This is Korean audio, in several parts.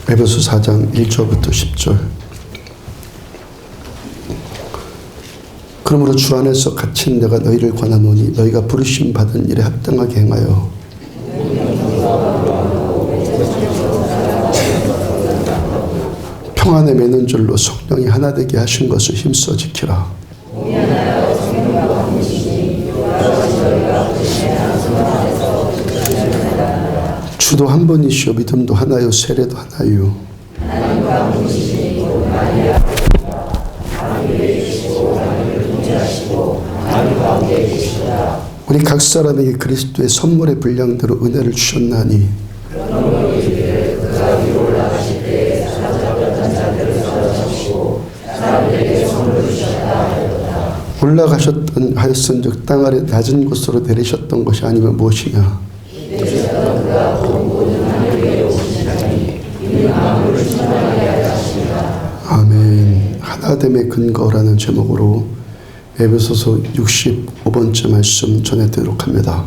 에베소 4장 1절부터 10절. 그러므로 주 안에서 갇힌 내가 너희를 권하노니 너희가 부르심 받은 일에 합당하게 행하여 평안에 매는 줄로 성령이 하나 되게 하신 것을 힘써 지키라. 주도 한 분이시오 믿음도 하나요 세례도 하나요. 우리 각 사람에게 그리스도의 선물의 분량대로 은혜를 주셨나니 올라가셨던 하였은즉 땅 아래 낮은 곳으로 내리셨던 것이 아니면 무엇이냐. 아멘. 하나됨의 근거라는 제목으로 에베소서 65번째 말씀 전해드리도록 합니다.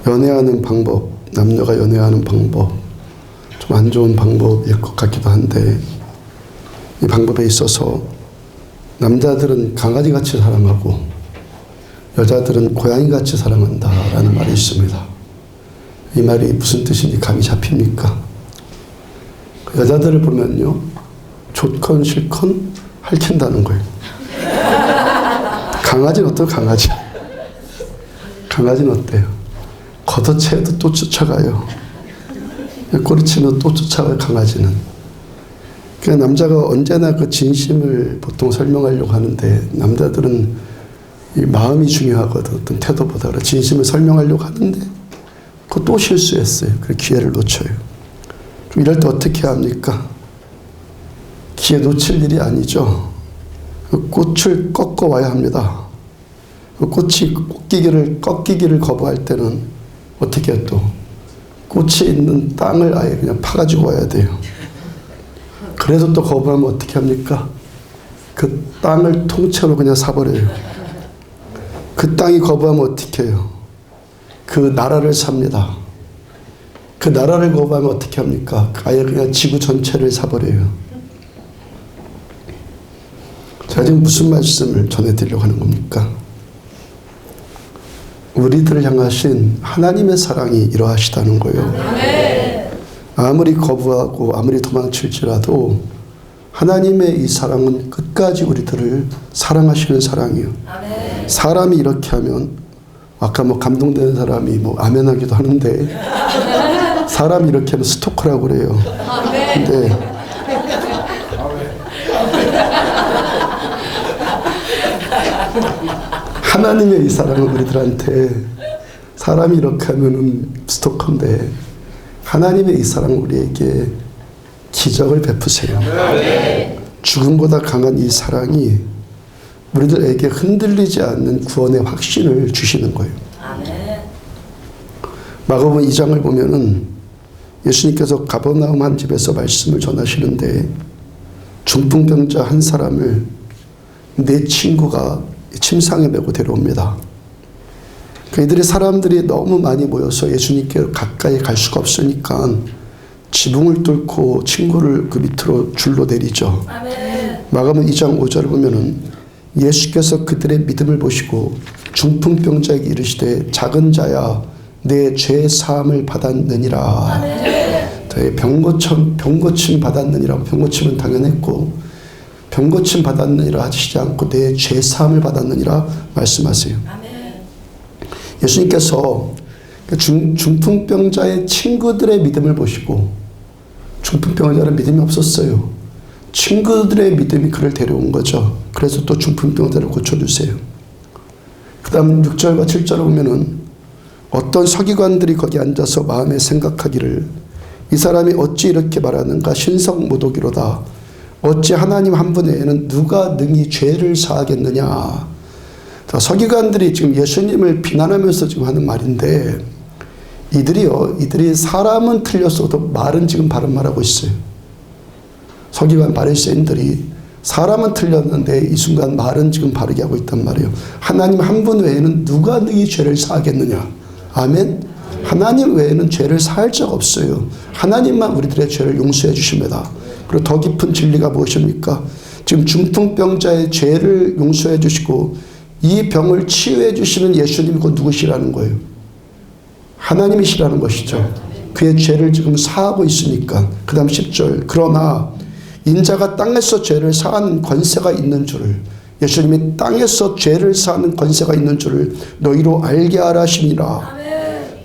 연애하는 방법, 남녀가 연애하는 방법, 좀 안 좋은 방법일 것 같기도 한데, 이 방법에 있어서 남자들은 강아지같이 사랑하고 여자들은 고양이같이 사랑한다라는 말이 있습니다. 이 말이 무슨 뜻인지 감이 잡힙니까? 여자들을 보면요, 좋건 싫건 핥힌다는 거예요. 강아지는 어때요? 강아지는 어때요? 걷어채도 또 쫓아가요. 꼬리치면 또 쫓아가요, 강아지는. 그러니까 남자가 언제나 그 진심을 보통 설명하려고 하는데, 남자들은 이 마음이 중요하거든. 어떤 태도보다. 진심을 설명하려고 하는데 그거 또 실수했어요. 그 기회를 놓쳐요. 그럼 이럴 때 어떻게 합니까? 기회 놓칠 일이 아니죠. 꽃을 꺾어 와야 합니다. 꽃이 꺾이기를 거부할 때는 어떻게 해요? 또 꽃이 있는 땅을 아예 그냥 파가지고 와야 돼요. 그래도 또 거부하면 어떻게 합니까? 그 땅을 통째로 그냥 사버려요. 그 땅이 거부하면 어떻게 해요? 그 나라를 삽니다. 그 나라를 거부하면 어떻게 합니까? 아예 그냥 지구 전체를 사버려요. 제가 지금 무슨 말씀을 전해드리려고 하는 겁니까? 우리들을 향하신 하나님의 사랑이 이러하시다는 거예요. 아무리 거부하고 아무리 도망칠지라도 하나님의 이 사랑은 끝까지 우리들을 사랑하시는 사랑이에요. 아멘. 사람이 이렇게 하면, 아까 감동되는 사람이 아멘하기도 하는데, 사람이 이렇게 하면 스토커라고 그래요. 근데 하나님의 이 사랑은 우리들한테, 사람이 이렇게 하면은 스토커인데, 하나님의 이 사랑은 우리에게 기적을 베푸세요. 죽음보다 강한 이 사랑이 우리들에게 흔들리지 않는 구원의 확신을 주시는 거예요. 마가복음 2장을 보면은 예수님께서 가버나움 한 집에서 말씀을 전하시는데, 중풍병자 한 사람을 네 친구가 침상에 메고 데려옵니다. 이들이 사람들이 너무 많이 모여서 예수님께 가까이 갈 수가 없으니까 지붕을 뚫고 친구를 그 밑으로 줄로 내리죠. 마가복음 2장 5절을 보면은 예수께서 그들의 믿음을 보시고 중풍병자에게 이르시되 작은 자야 내 죄 사함을 받았느니라. 병고침 받았느니라. 병고침은 당연했고 병고침 받았느니라 하시지 않고 내 죄 사함을 받았느니라 말씀하세요. 예수님께서 중풍병자의 친구들의 믿음을 보시고, 중풍병자는 믿음이 없었어요. 친구들의 믿음이 그를 데려온 거죠. 그래서 또 중풍병자를 고쳐주세요. 그 다음 6절과 7절을 보면은 어떤 서기관들이 거기 앉아서 마음에 생각하기를, 이 사람이 어찌 이렇게 말하는가? 신성모독이로다. 어찌 하나님 한 분 외에는 누가 능히 죄를 사하겠느냐? 서기관들이 지금 예수님을 비난하면서 지금 하는 말인데, 이들이 사람은 틀렸어도 말은 지금 바른 말하고 있어요. 서기관 바리새인들이 사람은 틀렸는데 이 순간 말은 지금 바르게 하고 있단 말이에요. 하나님 한 분 외에는 누가 능히 죄를 사하겠느냐. 아멘. 하나님 외에는 죄를 사할 자가 없어요. 하나님만 우리들의 죄를 용서해 주십니다. 그리고 더 깊은 진리가 무엇입니까? 지금 중풍병자의 죄를 용서해 주시고 이 병을 치유해 주시는 예수님이 곧 누구시라는 거예요? 하나님이시라는 것이죠. 그의 죄를 지금 사하고 있으니까. 그 다음 10절. 그러나 인자가 땅에서 죄를 사하는 권세가 있는 줄을, 예수님이 땅에서 죄를 사하는 권세가 있는 줄을 너희로 알게 하라 하시니라.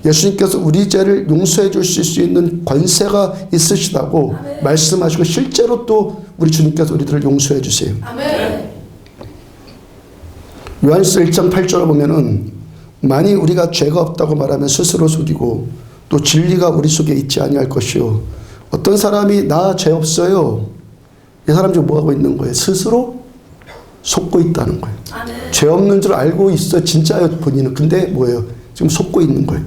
예수님께서 우리 죄를 용서해 주실 수 있는 권세가 있으시다고 말씀하시고 실제로 또 우리 주님께서 우리들을 용서해 주세요. 요한일서 1장 8절에 보면은 만일 우리가 죄가 없다고 말하면 스스로 속이고 또 진리가 우리 속에 있지 아니할 것이요. 어떤 사람이 나 죄 없어요. 이 사람 지금 뭐하고 있는 거예요? 스스로 속고 있다는 거예요. 죄 없는 줄 알고 있어 진짜요 본인은. 근데 뭐예요? 지금 속고 있는 거예요.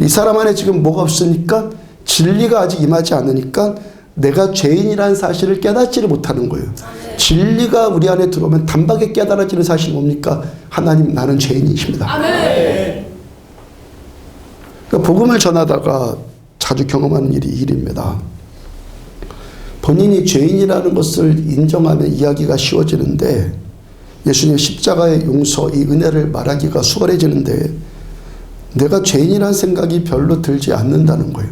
이 사람 안에 지금 뭐가 없으니까 진리가 아직 임하지 않으니까 내가 죄인이라는 사실을 깨닫지를 못하는 거예요. 진리가 우리 안에 들어오면 단박에 깨달아지는 사실이 뭡니까? 하나님 나는 죄인이십니다. 그러니까 복음을 전하다가 자주 경험하는 일이 이 일입니다. 본인이 죄인이라는 것을 인정하면 이야기가 쉬워지는데 예수님의 십자가의 용서, 이 은혜를 말하기가 수월해지는데 내가 죄인이라는 생각이 별로 들지 않는다는 거예요.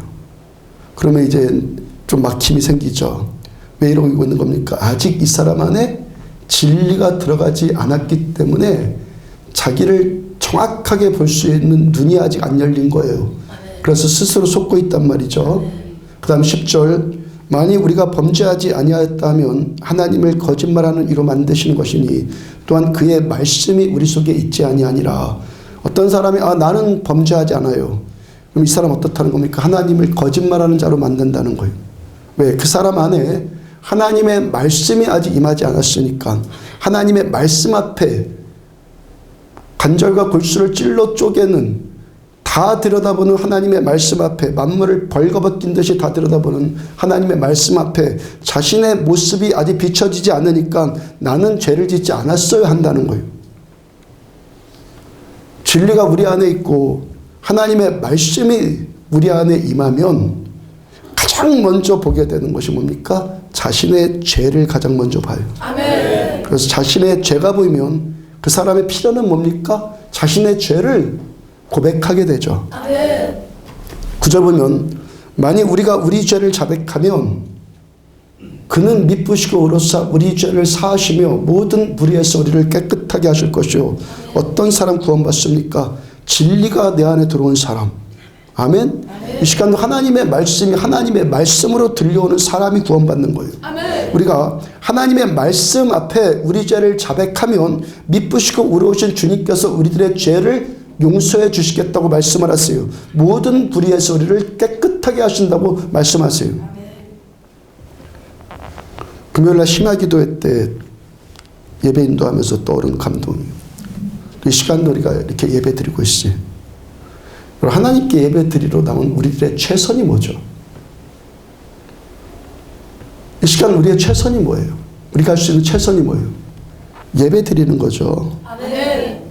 그러면 이제 좀 막힘이 생기죠. 왜 이러고 있는 겁니까? 아직 이 사람 안에 진리가 들어가지 않았기 때문에 자기를 정확하게 볼 수 있는 눈이 아직 안 열린 거예요. 그래서 스스로 속고 있단 말이죠. 그 다음 10절. 만일 우리가 범죄하지 아니하였다면 하나님을 거짓말하는 이로 만드시는 것이니 또한 그의 말씀이 우리 속에 있지 아니하니라. 어떤 사람이 나는 범죄하지 않아요. 그럼 이 사람 어떻다는 겁니까? 하나님을 거짓말하는 자로 만든다는 거예요. 왜? 그 사람 안에 하나님의 말씀이 아직 임하지 않았으니까 하나님의 말씀 앞에 관절과 골수를 찔러 쪼개는, 다 들여다보는 하나님의 말씀 앞에, 만물을 벌거벗긴 듯이 다 들여다보는 하나님의 말씀 앞에 자신의 모습이 아직 비춰지지 않으니까 나는 죄를 짓지 않았어요 한다는 거예요. 진리가 우리 안에 있고 하나님의 말씀이 우리 안에 임하면 가장 먼저 보게 되는 것이 뭡니까? 자신의 죄를 가장 먼저 봐요. 아멘. 그래서 자신의 죄가 보이면 그 사람의 필요는 뭡니까? 자신의 죄를 고백하게 되죠. 아멘. 9절 보면 만일 우리가 우리 죄를 자백하면 그는 미쁘시고 의로사 우리 죄를 사하시며 모든 불의에서 우리를 깨끗하게 하실 것이요. 어떤 사람 구원받습니까? 진리가 내 안에 들어온 사람. 아멘. 이 시간 하나님의 말씀이 하나님의 말씀으로 들려오는 사람이 구원받는 거예요. 아멘. 우리가 하나님의 말씀 앞에 우리 죄를 자백하면 미쁘시고 의로우신 주님께서 우리들의 죄를 용서해 주시겠다고 말씀을 하세요. 모든 불의에서 우리를 깨끗하게 하신다고 말씀하세요. 금요일날 심야기도회 때 예배 인도하면서 떠오른 감동이에요. 이 시간도 우리가 이렇게 예배 드리고 있어요. 하나님께 예배 드리러 나온 우리들의 최선이 뭐죠? 이 시간 우리의 최선이 뭐예요? 우리가 할 수 있는 최선이 뭐예요? 예배 드리는 거죠. 아멘.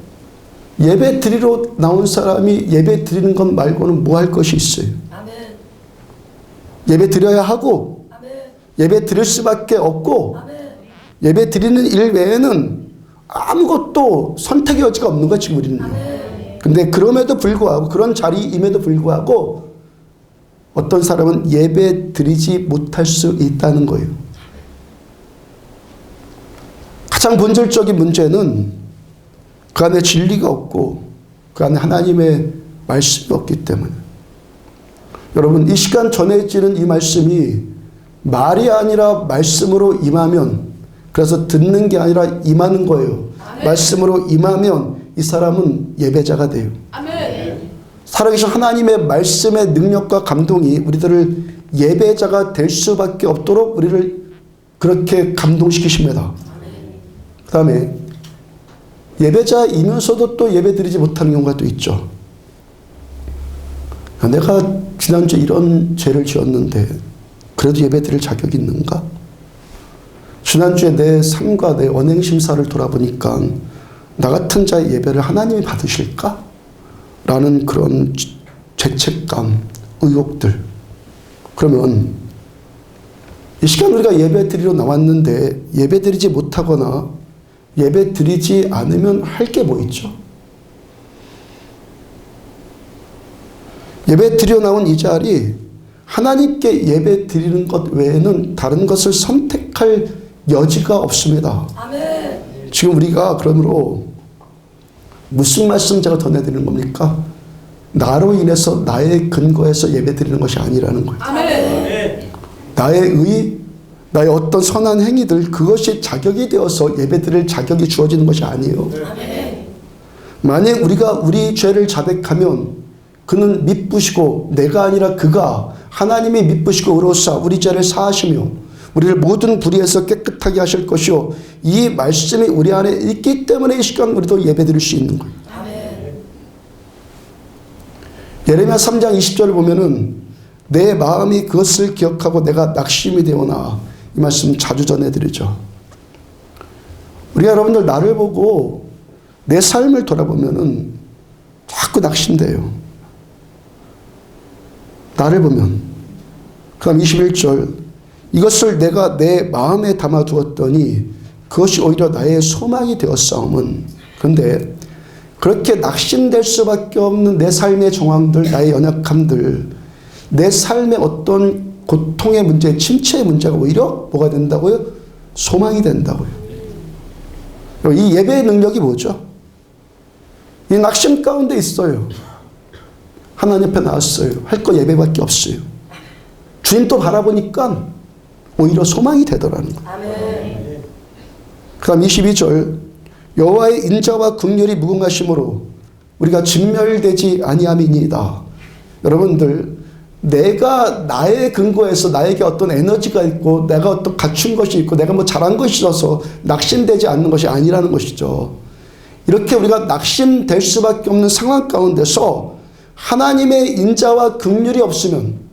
예배 드리러 나온 사람이 예배 드리는 것 말고는 뭐 할 것이 있어요? 아멘. 예배 드려야 하고 아멘. 예배 드릴 수밖에 없고 아멘. 예배 드리는 일 외에는 아무것도 선택의 여지가 없는 거예요 지금 우리는요. 아멘. 근데 그럼에도 불구하고 그런 자리임에도 불구하고 어떤 사람은 예배 드리지 못할 수 있다는 거예요. 가장 본질적인 문제는 그 안에 진리가 없고 그 안에 하나님의 말씀이 없기 때문에. 여러분 이 시간 전해지는 이 말씀이 말이 아니라 말씀으로 임하면, 그래서 듣는 게 아니라 임하는 거예요. 아멘. 말씀으로 임하면 이 사람은 예배자가 돼요. 아멘. 살아계신 하나님의 말씀의 능력과 감동이 우리들을 예배자가 될 수밖에 없도록 우리를 그렇게 감동시키십니다. 그 다음에 예배자이면서도 또 예배 드리지 못하는 경우가 또 있죠. 내가 지난주에 이런 죄를 지었는데 그래도 예배 드릴 자격이 있는가? 지난주에 내 삶과 내 언행심사를 돌아보니까 나 같은 자의 예배를 하나님이 받으실까? 라는 그런 죄책감, 의혹들. 그러면 이 시간 우리가 예배 드리러 나왔는데 예배 드리지 못하거나 예배 드리지 않으면 할 게 뭐 있죠? 예배 드려 나온 이 자리, 하나님께 예배 드리는 것 외에는 다른 것을 선택할 여지가 없습니다. 아멘. 지금 우리가 그러므로 무슨 말씀 제가 전해드리는 겁니까? 나로 인해서 나의 근거에서 예배 드리는 것이 아니라는 거예요. 아멘. 나의 의, 나의 어떤 선한 행위들, 그것이 자격이 되어서 예배 드릴 자격이 주어지는 것이 아니에요. 아멘. 만약 우리가 우리 죄를 자백하면 그는 미쁘시고 내가 아니라 그가 하나님이 미쁘시고 의로우사 우리 죄를 사하시며 우리를 모든 불의에서 깨끗하게 하실 것이요, 이 말씀이 우리 안에 있기 때문에 이 시간 우리도 예배 드릴 수 있는 거예요. 아멘. 예레미야 3장 20절을 보면은 내 마음이 그것을 기억하고 내가 낙심이 되오나, 이 말씀 자주 전해드리죠. 우리가 여러분들 나를 보고 내 삶을 돌아보면은 자꾸 낙심돼요. 나를 보면. 그럼 21절, 이것을 내가 내 마음에 담아두었더니 그것이 오히려 나의 소망이 되었사오면. 그런데 그렇게 낙심될 수밖에 없는 내 삶의 정황들, 나의 연약함들, 내 삶의 어떤 고통의 문제, 침체의 문제가 오히려 뭐가 된다고요? 소망이 된다고요. 이 예배의 능력이 뭐죠? 이 낙심 가운데 있어요. 하나님 앞에 나왔어요. 할 거 예배밖에 없어요. 주님 또 바라보니까 오히려 소망이 되더라는 거예요. 아멘. 그 다음 22절, 여호와의 인자와 긍휼이 무궁하심으로 우리가 진멸되지 아니함이니이다. 여러분들, 내가 나의 근거에서 나에게 어떤 에너지가 있고 내가 어떤 갖춘 것이 있고 내가 뭐 잘한 것이 있어서 낙심되지 않는 것이 아니라는 것이죠. 이렇게 우리가 낙심될 수밖에 없는 상황 가운데서 하나님의 인자와 긍휼이 없으면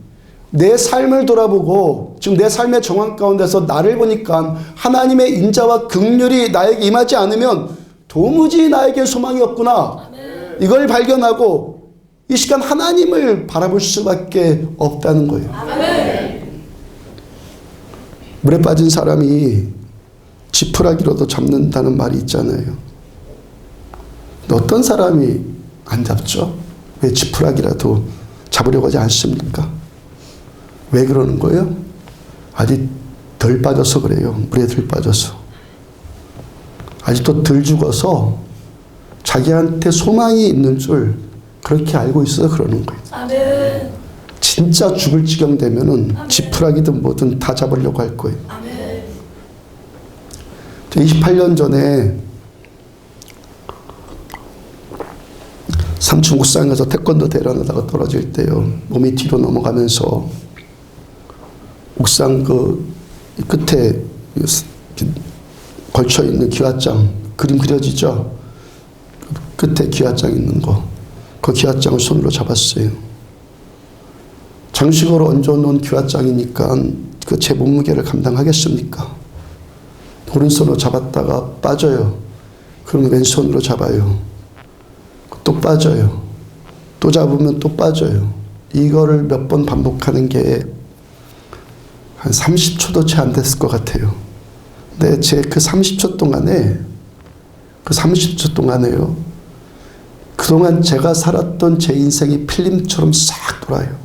내 삶을 돌아보고 지금 내 삶의 정황 가운데서 나를 보니까 하나님의 인자와 긍휼이 나에게 임하지 않으면 도무지 나에게 소망이 없구나. 이걸 발견하고 이 시간 하나님을 바라볼 수밖에 없다는 거예요. 아멘. 물에 빠진 사람이 지푸라기로도 잡는다는 말이 있잖아요. 어떤 사람이 안 잡죠? 왜 지푸라기라도 잡으려고 하지 않습니까? 왜 그러는 거예요? 아직 덜 빠져서 그래요. 물에 덜 빠져서. 아직도 덜 죽어서 자기한테 소망이 있는 줄 그렇게 알고 있어서 그러는 거예요. 아멘. 진짜 죽을 지경 되면은 지푸라기든 뭐든 다 잡으려고 할 거예요. 아멘. 28년 전에 삼촌 옥상에서 태권도 대련하다가 떨어질 때요, 몸이 뒤로 넘어가면서 옥상 그 끝에 걸쳐 있는 기와장, 그림 그려지죠? 끝에 기와장 있는 거, 그 기와장을 손으로 잡았어요. 장식으로 얹어놓은 기와장이니까 그 제 몸무게를 감당하겠습니까? 오른손으로 잡았다가 빠져요. 그러면 왼손으로 잡아요. 또 빠져요. 또 잡으면 또 빠져요. 이거를 몇 번 반복하는 게 한 30초도 채 안 됐을 것 같아요. 근데 제 그 30초 동안에요, 그동안 제가 살았던 제 인생이 필름처럼 싹 돌아요.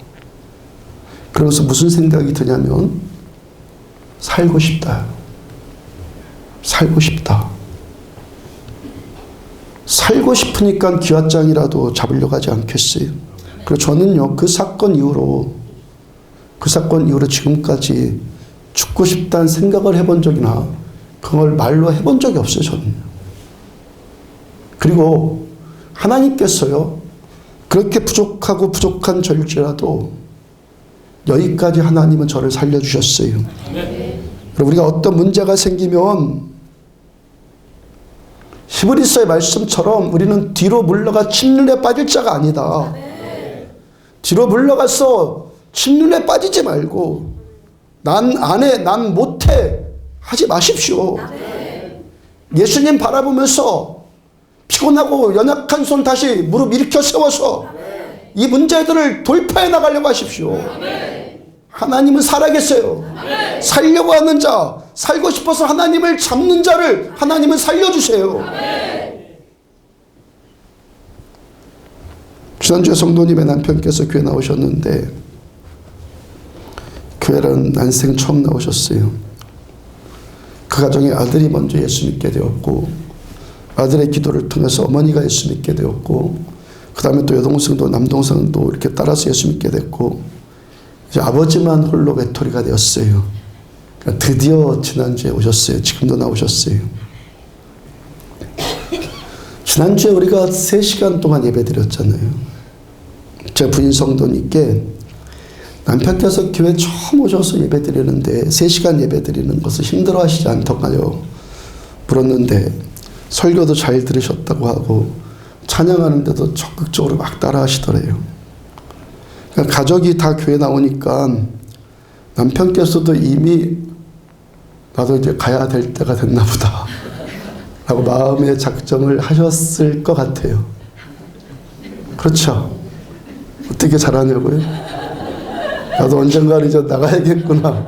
그러면서 무슨 생각이 드냐면, 살고 싶다. 살고 싶다. 살고 싶으니까 기와장이라도 잡으려고 하지 않겠어요? 그리고 저는요, 그 사건 이후로 지금까지 죽고 싶다는 생각을 해본 적이나 그걸 말로 해본 적이 없어요, 저는. 그리고 하나님께서요, 그렇게 부족하고 부족한 저일지라도 여기까지 하나님은 저를 살려주셨어요. 그리고 우리가 어떤 문제가 생기면 히브리서의 말씀처럼 우리는 뒤로 물러가 침륜에 빠질 자가 아니다. 뒤로 물러가서 침륜에 빠지지 말고 난 안 해, 난 못해 하지 마십시오. 예수님 바라보면서 피곤하고 연약한 손 다시 무릎 일으켜 세워서 이 문제들을 돌파해 나가려고 하십시오. 하나님은 살아계세요. 살려고 하는 자, 살고 싶어서 하나님을 잡는 자를 하나님은 살려주세요. 지난주에 성도님의 남편께서 교회 나오셨는데, 교회라는 난생 처음 나오셨어요. 그 가정에 아들이 먼저 예수 믿게 되었고, 아들의 기도를 통해서 어머니가 예수 믿게 되었고, 그 다음에 또 여동생도 남동생도 이렇게 따라서 예수 믿게 됐고, 이제 아버지만 홀로 외톨이가 되었어요. 그러니까 드디어 지난주에 오셨어요. 지금도 나오셨어요. 지난주에 우리가 3시간 동안 예배 드렸잖아요. 제 부인 성도님께 남편께서 교회 처음 오셔서 예배 드리는데 3시간 예배 드리는 것을 힘들어 하시지 않던가요? 물었는데 설교도 잘 들으셨다고 하고 찬양하는데도 적극적으로 막 따라 하시더래요. 그러니까 가족이 다 교회 나오니까 남편께서도 이미 나도 이제 가야 될 때가 됐나 보다 라고 마음의 작정을 하셨을 것 같아요. 그렇죠? 어떻게 잘하냐고요? 나도 언젠가는 이제 나가야겠구나.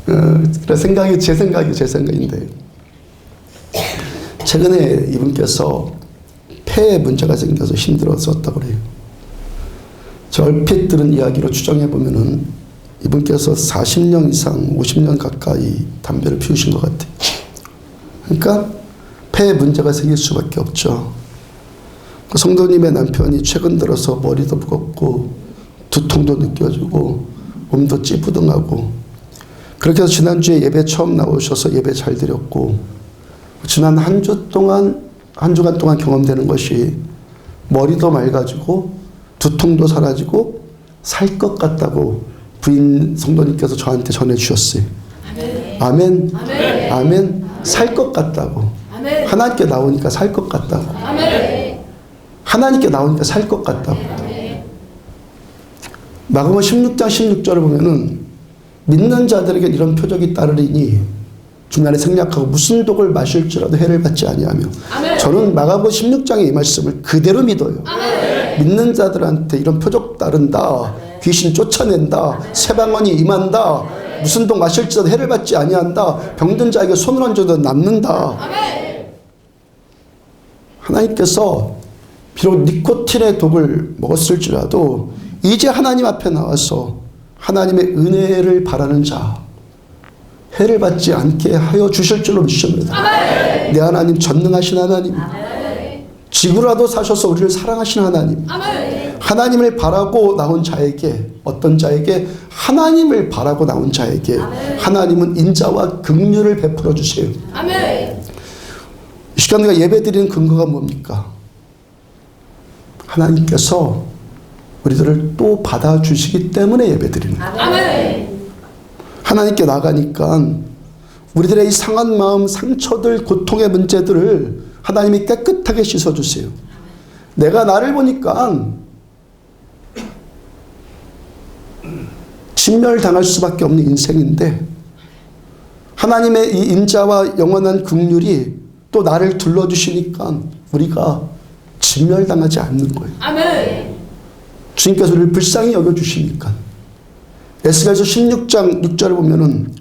그래 생각이 제 생각인데, 최근에 이분께서 폐에 문제가 생겨서 힘들었었다고 그래요. 저 얼핏 들은 이야기로 추정해 보면은 이분께서 40년 이상 50년 가까이 담배를 피우신 것 같아요. 그러니까 폐에 문제가 생길 수밖에 없죠. 성도님의 남편이 최근 들어서 머리도 무겁고 두통도 느껴지고 몸도 찌뿌둥하고, 그렇게 해서 지난주에 예배 처음 나오셔서 예배 잘 드렸고, 지난 한 주간 동안 경험되는 것이 머리도 맑아지고 두통도 사라지고 살 것 같다고 부인 성도님께서 저한테 전해주셨어요. 아멘. 아멘. 아멘. 살 것 같다고. 아멘. 하나님께 나오니까 살 것 같다고. 아멘. 하나님께 나오니까 살 것 같다고. 마가복음 16장 16절을 보면은 믿는 자들에게 이런 표적이 따르리니 중간에 생략하고 무슨 독을 마실지라도 해를 받지 아니하며. 아멘. 저는 마가복음 16장의 이 말씀을 그대로 믿어요. 아멘. 믿는 자들한테 이런 표적 따른다. 아멘. 귀신 쫓아낸다. 아멘. 새방언이 임한다. 아멘. 무슨 독 마실지라도 해를 받지 아니한다. 병든 자에게 손을 얹어도 낫는다. 아멘. 하나님께서 비록 니코틴의 독을 먹었을지라도 이제 하나님 앞에 나와서 하나님의 은혜를 바라는 자, 해를 받지 않게 하여 주실 줄로 믿습니다. 아멘. 내 하나님 전능하신 하나님, 아멘. 지구라도 사셔서 우리를 사랑하신 하나님, 아멘. 하나님을 바라고 나온 자에게, 어떤 자에게? 하나님을 바라고 나온 자에게, 아멘. 하나님은 인자와 긍휼을 베풀어 주세요. 아멘. 이 시간 우리가 예배드리는 근거가 뭡니까? 하나님께서 우리들을 또 받아주시기 때문에 예배드리는 거예요. 아멘. 하나님께 나가니까 우리들의 이 상한 마음, 상처들, 고통의 문제들을 하나님이 깨끗하게 씻어주세요. 내가 나를 보니까 진멸당할 수밖에 없는 인생인데 하나님의 이 인자와 영원한 긍휼이 또 나를 둘러주시니까 우리가 진멸당하지 않는 거예요. 아멘. 주님께서 우리를 불쌍히 여겨주시니까. 에스겔서 16장 6절을 보면은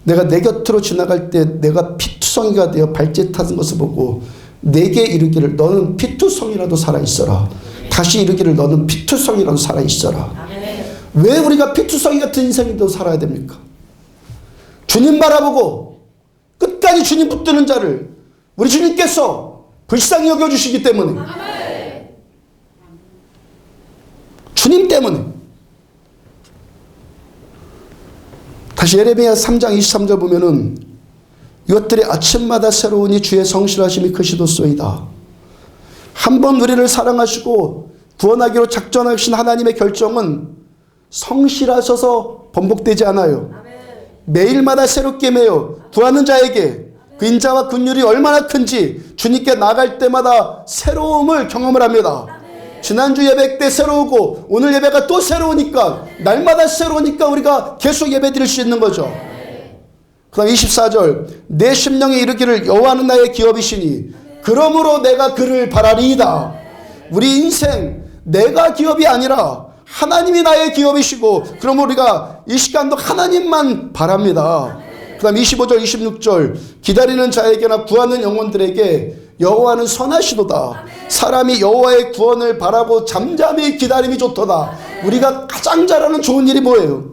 내가 내 곁으로 지나갈 때 내가 피투성이가 되어 발짓 타는 것을 보고 내게 이르기를 너는 피투성이라도 살아있어라. 다시 이르기를 너는 피투성이라도 살아있어라. 아멘. 왜 우리가 피투성이 같은 인생이라도 살아야 됩니까? 주님 바라보고 끝까지 주님 붙드는 자를 우리 주님께서 불쌍히 여겨주시기 때문에. 아멘. 주님 때문에. 다시 예레미야 3장 23절 보면은 이것들이 아침마다 새로우니 주의 성실하심이 크시도소이다. 한번 우리를 사랑하시고 구원하기로 작정하신 하나님의 결정은 성실하셔서 번복되지 않아요. 매일마다 새롭게 매여 구하는 자에게 그 인자와 긍휼이 얼마나 큰지 주님께 나갈 때마다 새로움을 경험을 합니다. 지난주 예배 때 새로우고 오늘 예배가 또 새로우니까 날마다 새로우니까 우리가 계속 예배 드릴 수 있는 거죠. 그 다음 24절 내 심령에 이르기를 여호와는 나의 기업이시니 그러므로 내가 그를 바라리이다. 우리 인생 내가 기업이 아니라 하나님이 나의 기업이시고, 그럼 우리가 이 시간도 하나님만 바랍니다. 그 다음 25절 26절 기다리는 자에게나 구하는 영혼들에게 여호와는 선하시도다. 사람이 여호와의 구원을 바라고 잠잠히 기다림이 좋도다. 우리가 가장 잘하는 좋은 일이 뭐예요?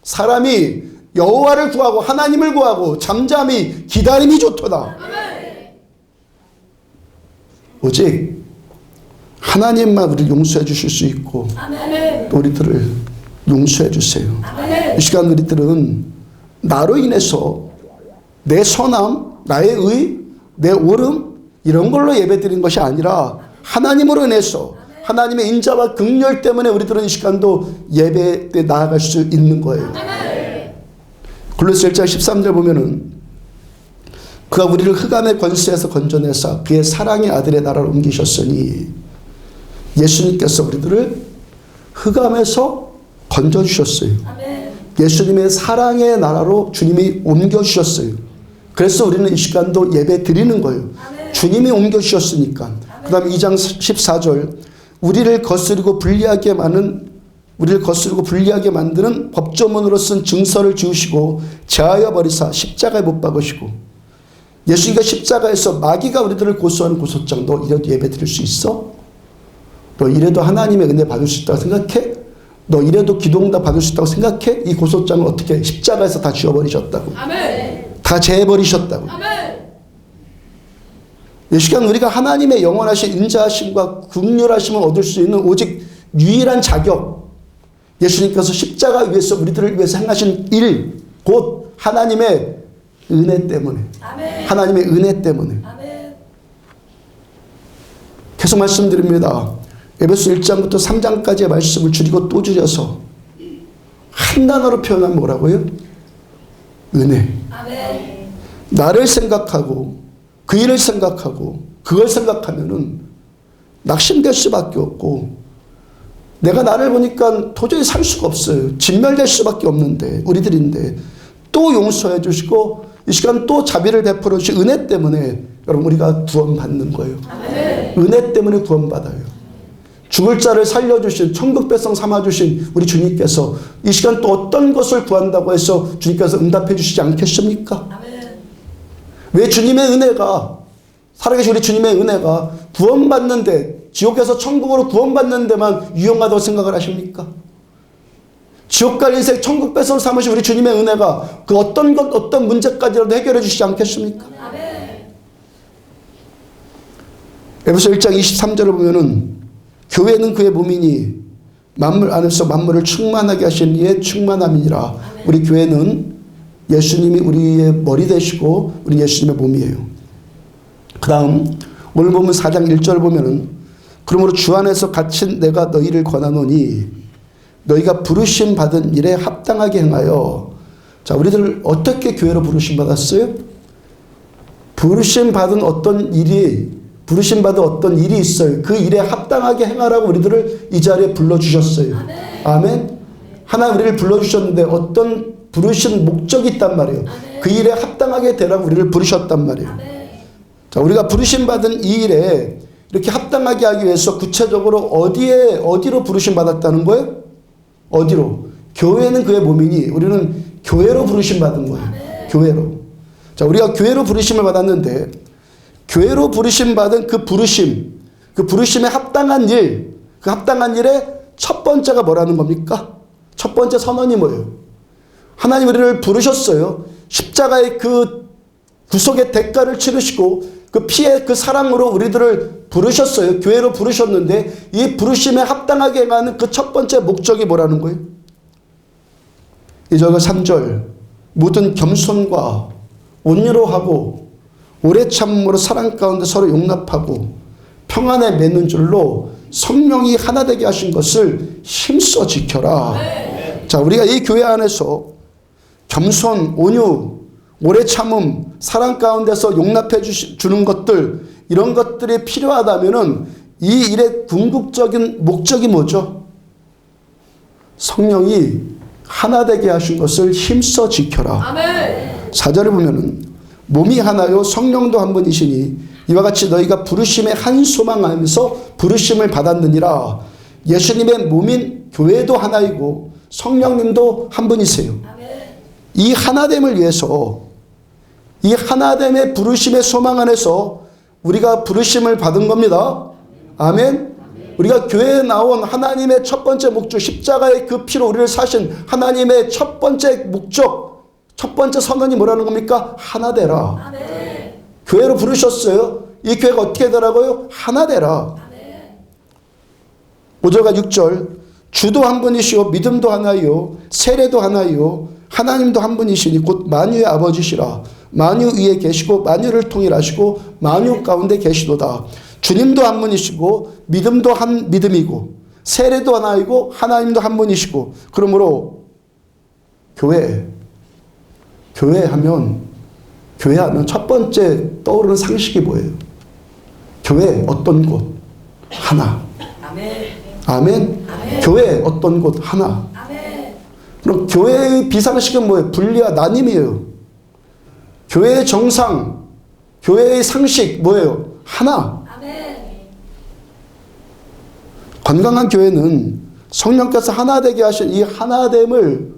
사람이 여호와를 구하고 하나님을 구하고 잠잠히 기다림이 좋도다. 오직 하나님만 우리를 용서해 주실 수 있고 또 우리들을 용서해 주세요. 이 시간 우리들은 나로 인해서 내 선함, 나의 의, 내 옳음 이런 걸로 예배드리는 것이 아니라 하나님으로 인해서 하나님의 인자와 긍휼 때문에 우리들은 이 시간도 예배 때 나아갈 수 있는 거예요. 골로새 1장 13절 보면은 그가 우리를 흑암의 권세에서 건져내사 그의 사랑의 아들의 나라로 옮기셨으니, 예수님께서 우리들을 흑암에서 건져주셨어요. 예수님의 사랑의 나라로 주님이 옮겨주셨어요. 그래서 우리는 이 시간도 예배 드리는 거예요. 주님이 옮겨주셨으니까. 그 다음 2장 14절 우리를 거스르고 불리하게 만드는 법조문으로 쓴 증서를 지우시고 제하여 버리사 십자가에 못 박으시고, 예수님과 십자가에서 마귀가 우리들을 고소하는 고소장, 너 이래도 예배 드릴 수 있어? 너 이래도 하나님의 은혜 받을 수 있다고 생각해? 너 이래도 기도응답 받을 수 있다고 생각해? 이 고소장을 어떻게 십자가에서 다 지워버리셨다고. 다 제해버리셨다고. 이 시간 우리가 하나님의 영원하신 인자하심과 긍휼하심을 얻을 수 있는 오직 유일한 자격, 예수님께서 십자가 위에서 우리들을 위해서 행하신 일, 곧 하나님의 은혜 때문에. 하나님의 은혜 때문에. 계속 말씀드립니다. 에베소 1장부터 3장까지의 말씀을 줄이고 또 줄여서 한 단어로 표현하면 뭐라고요? 은혜. 나를 생각하고 그 일을 생각하고 그걸 생각하면은 낙심될 수밖에 없고, 내가 나를 보니까 도저히 살 수가 없어요. 진멸될 수밖에 없는데, 우리들인데 또 용서해 주시고 이 시간 또 자비를 베풀어 주신 은혜 때문에 여러분 우리가 구원받는 거예요. 은혜 때문에 구원받아요. 죽을 자를 살려주신, 천국 백성 삼아주신 우리 주님께서 이 시간 또 어떤 것을 구한다고 해서 주님께서 응답해 주시지 않겠습니까? 왜 주님의 은혜가, 살아계신 우리 주님의 은혜가 구원받는데, 지옥에서 천국으로 구원받는 데만 유용하다고 생각을 하십니까? 지옥 갈 인생 천국 백성 삼으신 우리 주님의 은혜가 그 어떤 문제까지라도 해결해 주시지 않겠습니까? 에베소 1장 23절을 보면은 교회는 그의 몸이니 만물 안에서 만물을 충만하게 하신 이의 충만함이니라. 우리 교회는 예수님이 우리의 머리 되시고 우리 예수님의 몸이에요. 그 다음 오늘 보면 4장 1절 보면은 그러므로 주 안에서 갇힌 내가 너희를 권하노니 너희가 부르심 받은 일에 합당하게 행하여. 자, 우리들 어떻게 교회로 부르심 받았어요? 부르심 받은 어떤 일이 있어요. 그 일에 합당하게 행하라고 우리들을 이 자리에 불러주셨어요. 아멘. 하나님 우리를 불러주셨는데 어떤 부르신 목적이 있단 말이에요. 그 일에 합당하게 되라고 우리를 부르셨단 말이에요. 자, 우리가 부르심 받은 이 일에 이렇게 합당하게 하기 위해서 구체적으로 어디로 부르심 받았다는 거예요? 어디로? 교회는 그의 몸이니 우리는 교회로 부르심 받은 거예요. 교회로. 자, 우리가 교회로 부르심을 받았는데, 교회로 부르심 받은 그 부르심에 합당한 일, 그 합당한 일의 첫 번째가 뭐라는 겁니까? 첫 번째 선언이 뭐예요? 하나님 우리를 부르셨어요. 십자가의 그 구속의 대가를 치르시고 그 피의 그 사랑으로 우리들을 부르셨어요. 교회로 부르셨는데 이 부르심에 합당하게 행하는 그 첫 번째 목적이 뭐라는 거예요? 2절 3절 모든 겸손과 온유로 하고 오래 참음으로 사랑 가운데 서로 용납하고 평안에 맺는 줄로 성령이 하나 되게 하신 것을 힘써 지켜라. 자, 우리가 이 교회 안에서 겸손, 온유, 오래 참음, 사랑 가운데서 용납해 주는 것들, 이런 것들이 필요하다면은 이 일의 궁극적인 목적이 뭐죠? 성령이 하나 되게 하신 것을 힘써 지켜라. 4절을 보면은 몸이 하나요 성령도 한 분이시니 이와 같이 너희가 부르심에 한 소망하면서 부르심을 받았느니라. 예수님의 몸인 교회도 하나이고 성령님도 한 분이세요. 이 하나됨을 위해서, 이 하나됨의 부르심의 소망 안에서 우리가 부르심을 받은 겁니다. 아멘. 우리가 교회에 나온 하나님의 첫 번째 목적, 십자가의 그 피로 우리를 사신 하나님의 첫 번째 목적, 첫 번째 선언이 뭐라는 겁니까? 하나 되라. 아멘. 교회로 부르셨어요. 이 교회가 어떻게 되라고요? 하나 되라. 5절과 6절, 주도 한 분이시오 믿음도 하나이요 세례도 하나이요 하나님도 한 분이시니 곧 만유의 아버지시라. 만유 위에 계시고 만유를 통일하시고 만유 가운데 계시도다. 주님도 한 분이시고 믿음도 한 믿음이고 세례도 하나이고 하나님도 한 분이시고. 그러므로 교회 하면 첫 번째 떠오르는 상식이 뭐예요? 교회 어떤 곳? 하나. 아멘. 아멘. 아멘. 교회 어떤 곳? 하나. 아멘. 그럼 교회의 비상식은 뭐예요? 분리와 나님이에요. 교회의 정상, 교회의 상식 뭐예요? 하나. 아멘. 건강한 교회는 성령께서 하나 되게 하신 이 하나됨을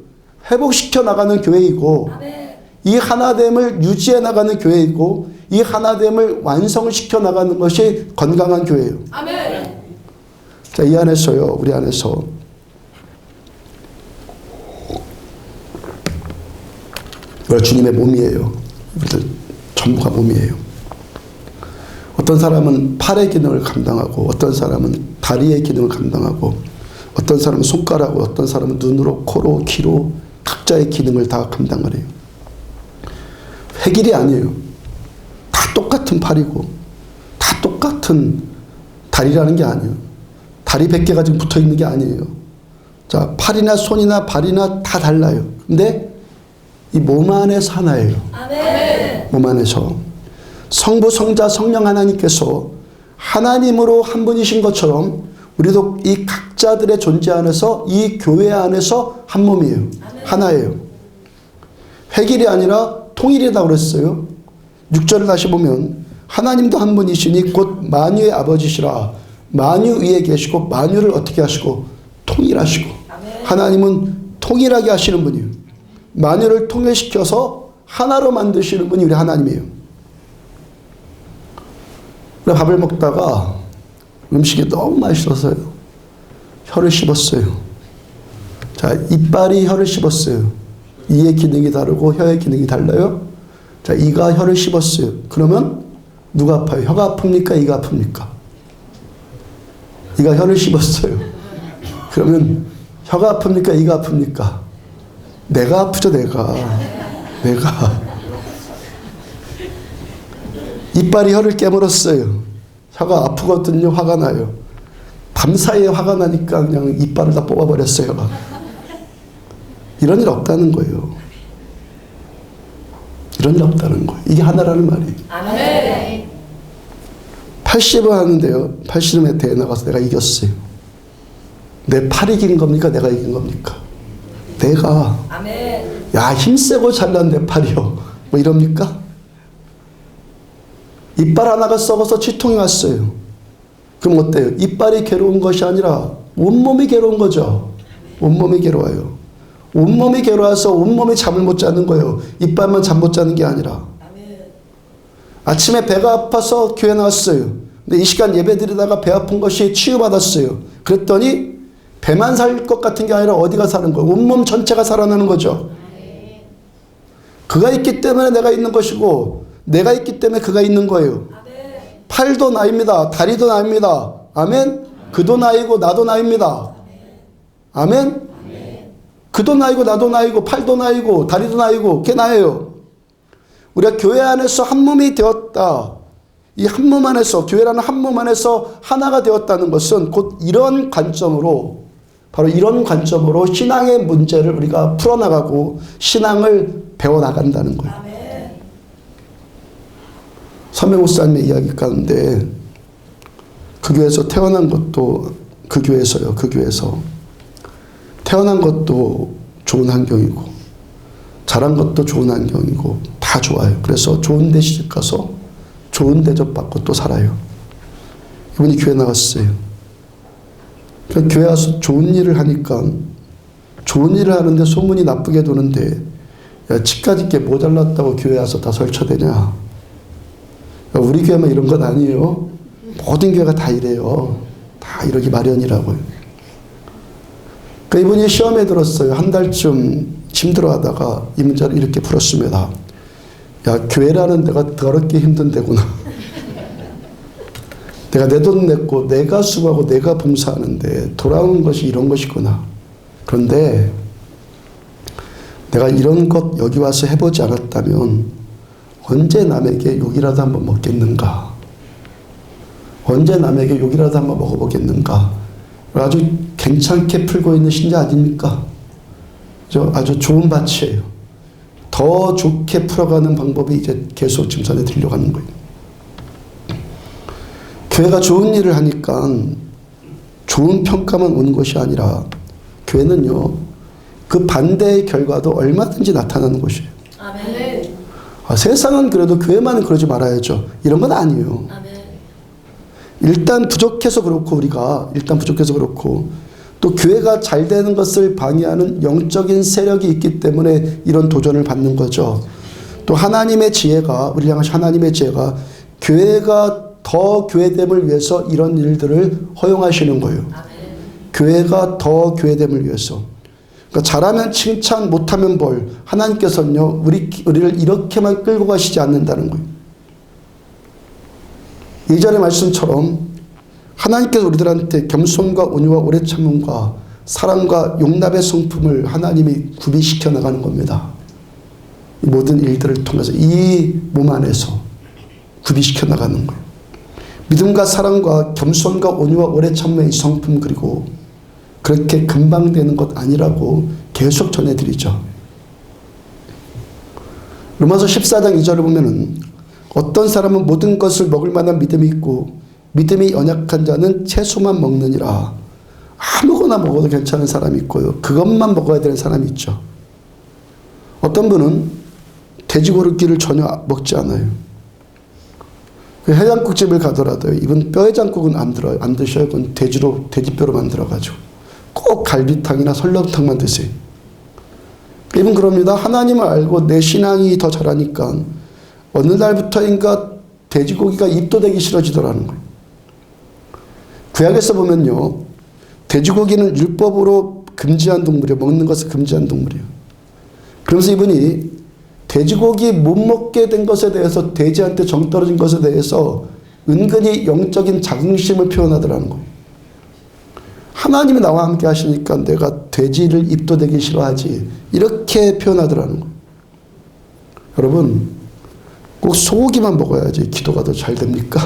회복시켜 나가는 교회이고, 아멘. 이 하나됨을 유지해 나가는 교회이고, 이 하나됨을 완성시켜 나가는 것이 건강한 교회예요. 아멘. 자, 이 안에서요, 우리 안에서 우리가 주님의 몸이에요. 우리들 전부가 몸이에요. 어떤 사람은 팔의 기능을 감당하고, 어떤 사람은 다리의 기능을 감당하고, 어떤 사람은 손가락으로, 어떤 사람은 눈으로, 코로, 귀로 각자의 기능을 다 감당을 해요. 획일이 아니에요. 다 똑같은 팔이고 다 똑같은 다리라는 게 아니에요. 다리 100개가 지금 붙어 있는 게 아니에요. 자, 팔이나 손이나 발이나 다 달라요. 근데 이 몸 안에서 하나예요. 아멘. 몸 안에서 성부, 성자, 성령 하나님께서 하나님으로 한 분이신 것처럼 우리도 이 각자들의 존재 안에서 이 교회 안에서 한 몸이에요. 하나예요. 획일이 아니라 통일이라고 그랬어요. 6절을 다시 보면 하나님도 한 분이시니 곧 만유의 아버지시라. 만유 위에 계시고 만유를 어떻게 하시고? 통일하시고. 하나님은 통일하게 하시는 분이에요. 만유를 통일시켜서 하나로 만드시는 분이 우리 하나님이에요. 밥을 먹다가 음식이 너무 맛있어서요. 혀를 씹었어요. 자, 이빨이 혀를 씹었어요. 이의 기능이 다르고 혀의 기능이 달라요. 자, 이가 혀를 씹었어요. 그러면 누가 아파요? 혀가 아픕니까? 이가 아픕니까? 이가 혀를 씹었어요. 그러면 혀가 아픕니까? 이가 아픕니까? 내가 아프죠, 내가. 이빨이 혀를 깨물었어요. 혀가 아프거든요. 화가 나요. 밤사이에 화가 나니까 그냥 이빨을 다 뽑아버렸어요. 이런 일 없다는 거예요. 이런 일 없다는 거예요. 이게 하나라는 말이에요. 아멘. 80을 하는데요. 80에 대회 나가서 내가 이겼어요. 내 팔이 이긴 겁니까? 내가 이긴 겁니까? 내가. 아멘. 야, 힘세고 잘난 내 팔이요. 뭐 이럽니까? 이빨 하나가 썩어서 치통이 왔어요. 그럼 어때요? 이빨이 괴로운 것이 아니라 온몸이 괴로운 거죠. 온몸이 괴로워요. 온몸이 괴로워서 온몸이 잠을 못 자는 거예요. 이빨만 잠 못 자는 게 아니라. 아침에 배가 아파서 교회 나왔어요. 근데 이 시간 예배 드리다가 배 아픈 것이 치유받았어요. 그랬더니 배만 살 것 같은 게 아니라 어디가 사는 거예요? 온몸 전체가 살아나는 거죠. 그가 있기 때문에 내가 있는 것이고 내가 있기 때문에 그가 있는 거예요. 팔도 나입니다. 다리도 나입니다. 아멘. 그도 나이고 나도 나입니다. 아멘. 그도 나이고 나도 나이고 팔도 나이고 다리도 나이고 그게 나예요. 우리가 교회 안에서 한 몸이 되었다. 이 한 몸 안에서, 교회라는 한 몸 안에서 하나가 되었다는 것은 곧 이런 관점으로, 바로 이런 관점으로 신앙의 문제를 우리가 풀어나가고 신앙을 배워나간다는 거예요. 선배 목사님의 이야기 가운데 그 교회에서 태어난 것도 그 교회에서요. 그 교회에서 태어난 것도 좋은 환경이고 자란 것도 좋은 환경이고 다 좋아요. 그래서 좋은 데 시집 가서 좋은 대접받고 또 살아요. 이분이 교회 나갔어요. 그러니까 교회 와서 좋은 일을 하니까 좋은 일을 하는데 소문이 나쁘게 도는데 야, 집까지 게 모자랐다고 교회 와서 다 설쳐대냐. 우리 교회만 이런 건 아니에요. 모든 교회가 다 이래요. 다 이러기 마련이라고요. 그러니까 이분이 시험에 들었어요. 한 달쯤 힘들어하다가 이 문제를 이렇게 풀었습니다. 야, 교회라는 데가 더럽게 힘든 데구나. 내가 내 돈 냈고 내가 수고하고 내가 봉사하는데 돌아오는 것이 이런 것이구나. 그런데 내가 이런 것 여기 와서 해보지 않았다면 언제 남에게 욕이라도 한번 먹겠는가? 언제 남에게 욕이라도 한번 먹어보겠는가? 아주 괜찮게 풀고 있는 신자 아닙니까? 아주 좋은 밭이에요. 더 좋게 풀어가는 방법이 이제 계속 지금 전해 드리려고 하는 거예요. 교회가 좋은 일을 하니까 좋은 평가만 오는 것이 아니라 교회는요, 그 반대의 결과도 얼마든지 나타나는 곳이에요. 아멘. 세상은 그래도 교회만은 그러지 말아야죠. 이런 건 아니에요. 아멘. 일단 부족해서 그렇고 또 교회가 잘 되는 것을 방해하는 영적인 세력이 있기 때문에 이런 도전을 받는 거죠. 또 하나님의 지혜가 우리를 향하신 하나님의 지혜가 교회가 더 교회됨을 위해서 이런 일들을 허용하시는 거예요. 아멘. 교회가 더 교회됨을 위해서. 그러니까 잘하면 칭찬, 못하면 벌. 하나님께서는요, 우리를 이렇게만 끌고 가시지 않는다는 거예요. 2절의 말씀처럼 하나님께서 우리들한테 겸손과 온유와 오래 참음과 사랑과 용납의 성품을 하나님이 구비시켜 나가는 겁니다. 이 모든 일들을 통해서 이 몸 안에서 구비시켜 나가는 거예요. 믿음과 사랑과 겸손과 온유와 오래 참음의 성품, 그리고 그렇게 금방 되는 것 아니라고 계속 전해드리죠. 로마서 14장 2절을 보면은 어떤 사람은 모든 것을 먹을 만한 믿음이 있고 믿음이 연약한 자는 채소만 먹느니라. 아무거나 먹어도 괜찮은 사람이 있고요. 그것만 먹어야 되는 사람이 있죠. 어떤 분은 돼지고기를 전혀 먹지 않아요. 그 해장국집을 가더라도 이분 뼈해장국은 안 드셔요. 그건 돼지뼈로 만들어가지고 꼭 갈비탕이나 설렁탕만 드세요. 이분 그럽니다. 하나님을 알고 내 신앙이 더 잘하니까 어느 날부터인가 돼지고기가 입도 대기 싫어지더라는 거예요. 구약에서 보면요, 돼지고기는 율법으로 금지한 동물이에요. 먹는 것을 금지한 동물이에요. 그러면서 이분이 돼지고기 못 먹게 된 것에 대해서, 돼지한테 정 떨어진 것에 대해서 은근히 영적인 자긍심을 표현하더라는 거예요. 하나님이 나와 함께 하시니까 내가 돼지를 입도 대기 싫어하지, 이렇게 표현하더라는 거예요. 여러분, 꼭 소고기만 먹어야지 기도가 더 잘 됩니까?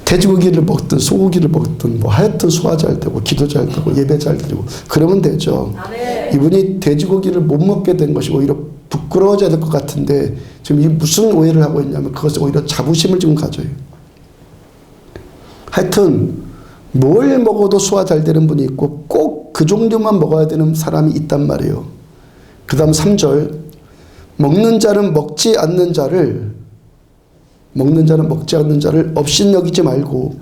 돼지고기를 먹든 소고기를 먹든 뭐 하여튼 소화 잘 되고 기도 잘 되고 예배 잘 드리고 그러면 되죠. 아멘. 이분이 돼지고기를 못 먹게 된 것이 오히려 부끄러워져야 될 것 같은데 지금 이 무슨 오해를 하고 있냐면 그것을 오히려 자부심을 지금 가져요. 하여튼 뭘 먹어도 소화 잘 되는 분이 있고 꼭 그 종류만 먹어야 되는 사람이 있단 말이에요. 그 다음 3절, 먹는 자는 먹지 않는 자를 업신여기지 말고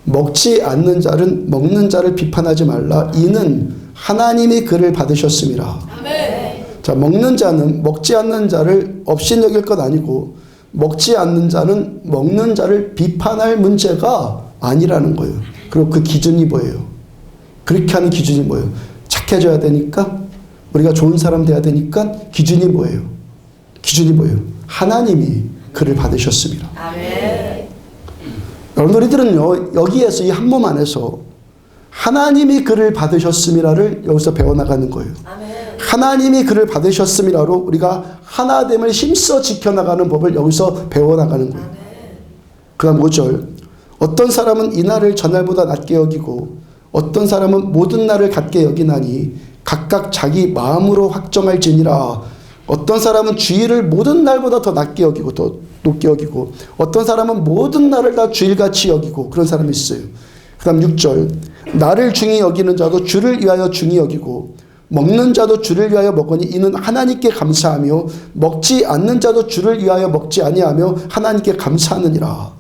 먹지 않는 자는 먹는 자를 비판하지 말라. 이는 하나님이 그를 받으셨음이라. 아멘. 자, 먹는 자는 먹지 않는 자를 업신여길 것 아니고 먹지 않는 자는 먹는 자를 비판할 문제가 아니라는 거예요. 그리고 그 기준이 뭐예요? 그렇게 하는 기준이 뭐예요? 착해져야 되니까? 우리가 좋은 사람 돼야 되니까? 기준이 뭐예요? 하나님이 그를 받으셨습니다. 아멘. 여러분, 우리들은요, 여기에서 이 한 몸 안에서 하나님이 그를 받으셨음이라를 여기서 배워나가는 거예요. 아멘. 하나님이 그를 받으셨음이라로 우리가 하나됨을 힘써 지켜나가는 법을 여기서 배워나가는 거예요. 그 다음 5절, 어떤 사람은 이날을 전날보다 낮게 여기고 어떤 사람은 모든 날을 같게 여기나니 각각 자기 마음으로 확정할지니라. 어떤 사람은 주일을 모든 날보다 더 낮게 여기고 더 높게 여기고 어떤 사람은 모든 날을 다 주일같이 여기고 그런 사람이 있어요. 그 다음 6절, 나를 중히 여기는 자도 주를 위하여 중히 여기고 먹는 자도 주를 위하여 먹으니 이는 하나님께 감사하며 먹지 않는 자도 주를 위하여 먹지 아니하며 하나님께 감사하느니라.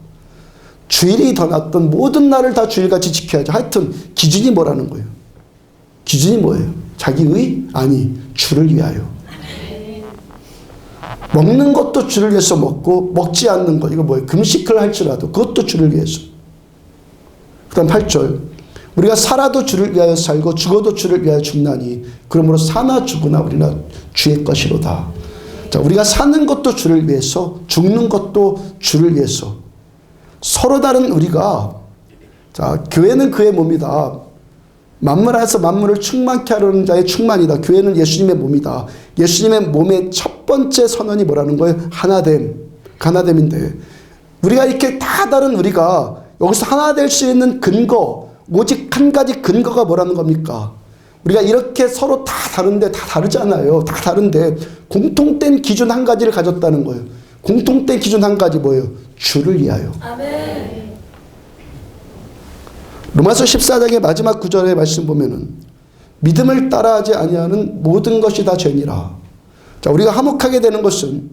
주일이 더 낫던 모든 날을 다 주일같이 지켜야지. 하여튼 기준이 뭐라는 거예요? 기준이 뭐예요? 자기의? 아니, 주를 위하여. 먹는 것도 주를 위해서 먹고 먹지 않는 것, 이거 뭐예요? 금식을 할지라도 그것도 주를 위해서. 그 다음 8절, 우리가 살아도 주를 위하여 살고 죽어도 주를 위하여 죽나니 그러므로 사나 죽으나 우리는 주의 것이로다. 자, 우리가 사는 것도 주를 위해서, 죽는 것도 주를 위해서. 서로 다른 우리가, 자, 교회는 그의 몸이다. 만물하여서 만물을 충만케 하려는 자의 충만이다. 교회는 예수님의 몸이다. 예수님의 몸의 첫 번째 선언이 뭐라는 거예요? 하나됨. 하나됨인데, 우리가 이렇게 다 다른 우리가 여기서 하나 될 수 있는 근거, 오직 한 가지 근거가 뭐라는 겁니까? 우리가 이렇게 서로 다 다른데 다 다르잖아요. 다 다른데 공통된 기준 한 가지를 가졌다는 거예요. 공통된 기준 한 가지 뭐예요? 주를 위하여. 아멘. 로마서 14장의 마지막 구절의 말씀 보면은 믿음을 따라하지 아니하는 모든 것이 다 죄니라. 자, 우리가 화목하게 되는 것은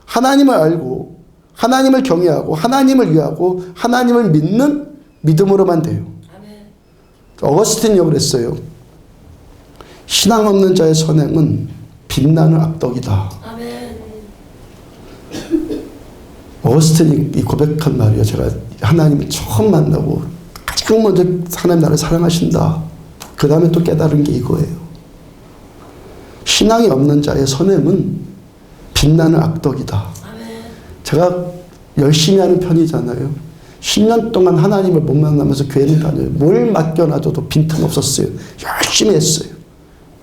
하나님을 알고 하나님을 경외하고 하나님을 위하고 하나님을 믿는 믿음으로만 돼요. 어거스틴이 그랬어요. 신앙 없는 자의 선행은 빛나는 악덕이다. 아멘. 어거스틴이 고백한 말이에요. 제가 하나님을 처음 만나고 가장 먼저 하나님 나를 사랑하신다. 그 다음에 또 깨달은 게 이거예요. 신앙이 없는 자의 선행은 빛나는 악덕이다. 아멘. 제가 열심히 하는 편이잖아요. 10년 동안 하나님을 못 만나면서 교회를 다녀요. 뭘 맡겨놔줘도 빈틈없었어요. 열심히 했어요.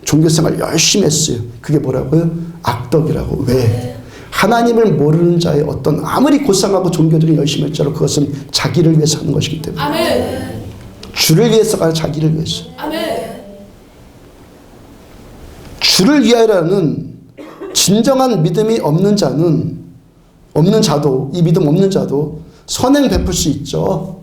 종교생활 열심히 했어요. 그게 뭐라고요? 악덕이라고. 왜? 하나님을 모르는 자의 어떤 아무리 고상하고 종교들이 열심히 했지만 그것은 자기를 위해서 하는 것이기 때문에. 아멘. 주를 위해서가 아니라 자기를 위해서. 아멘. 주를 위하여라는 진정한 믿음이 없는 자는, 없는 자도, 이 믿음 없는 자도 선행 베풀 수 있죠.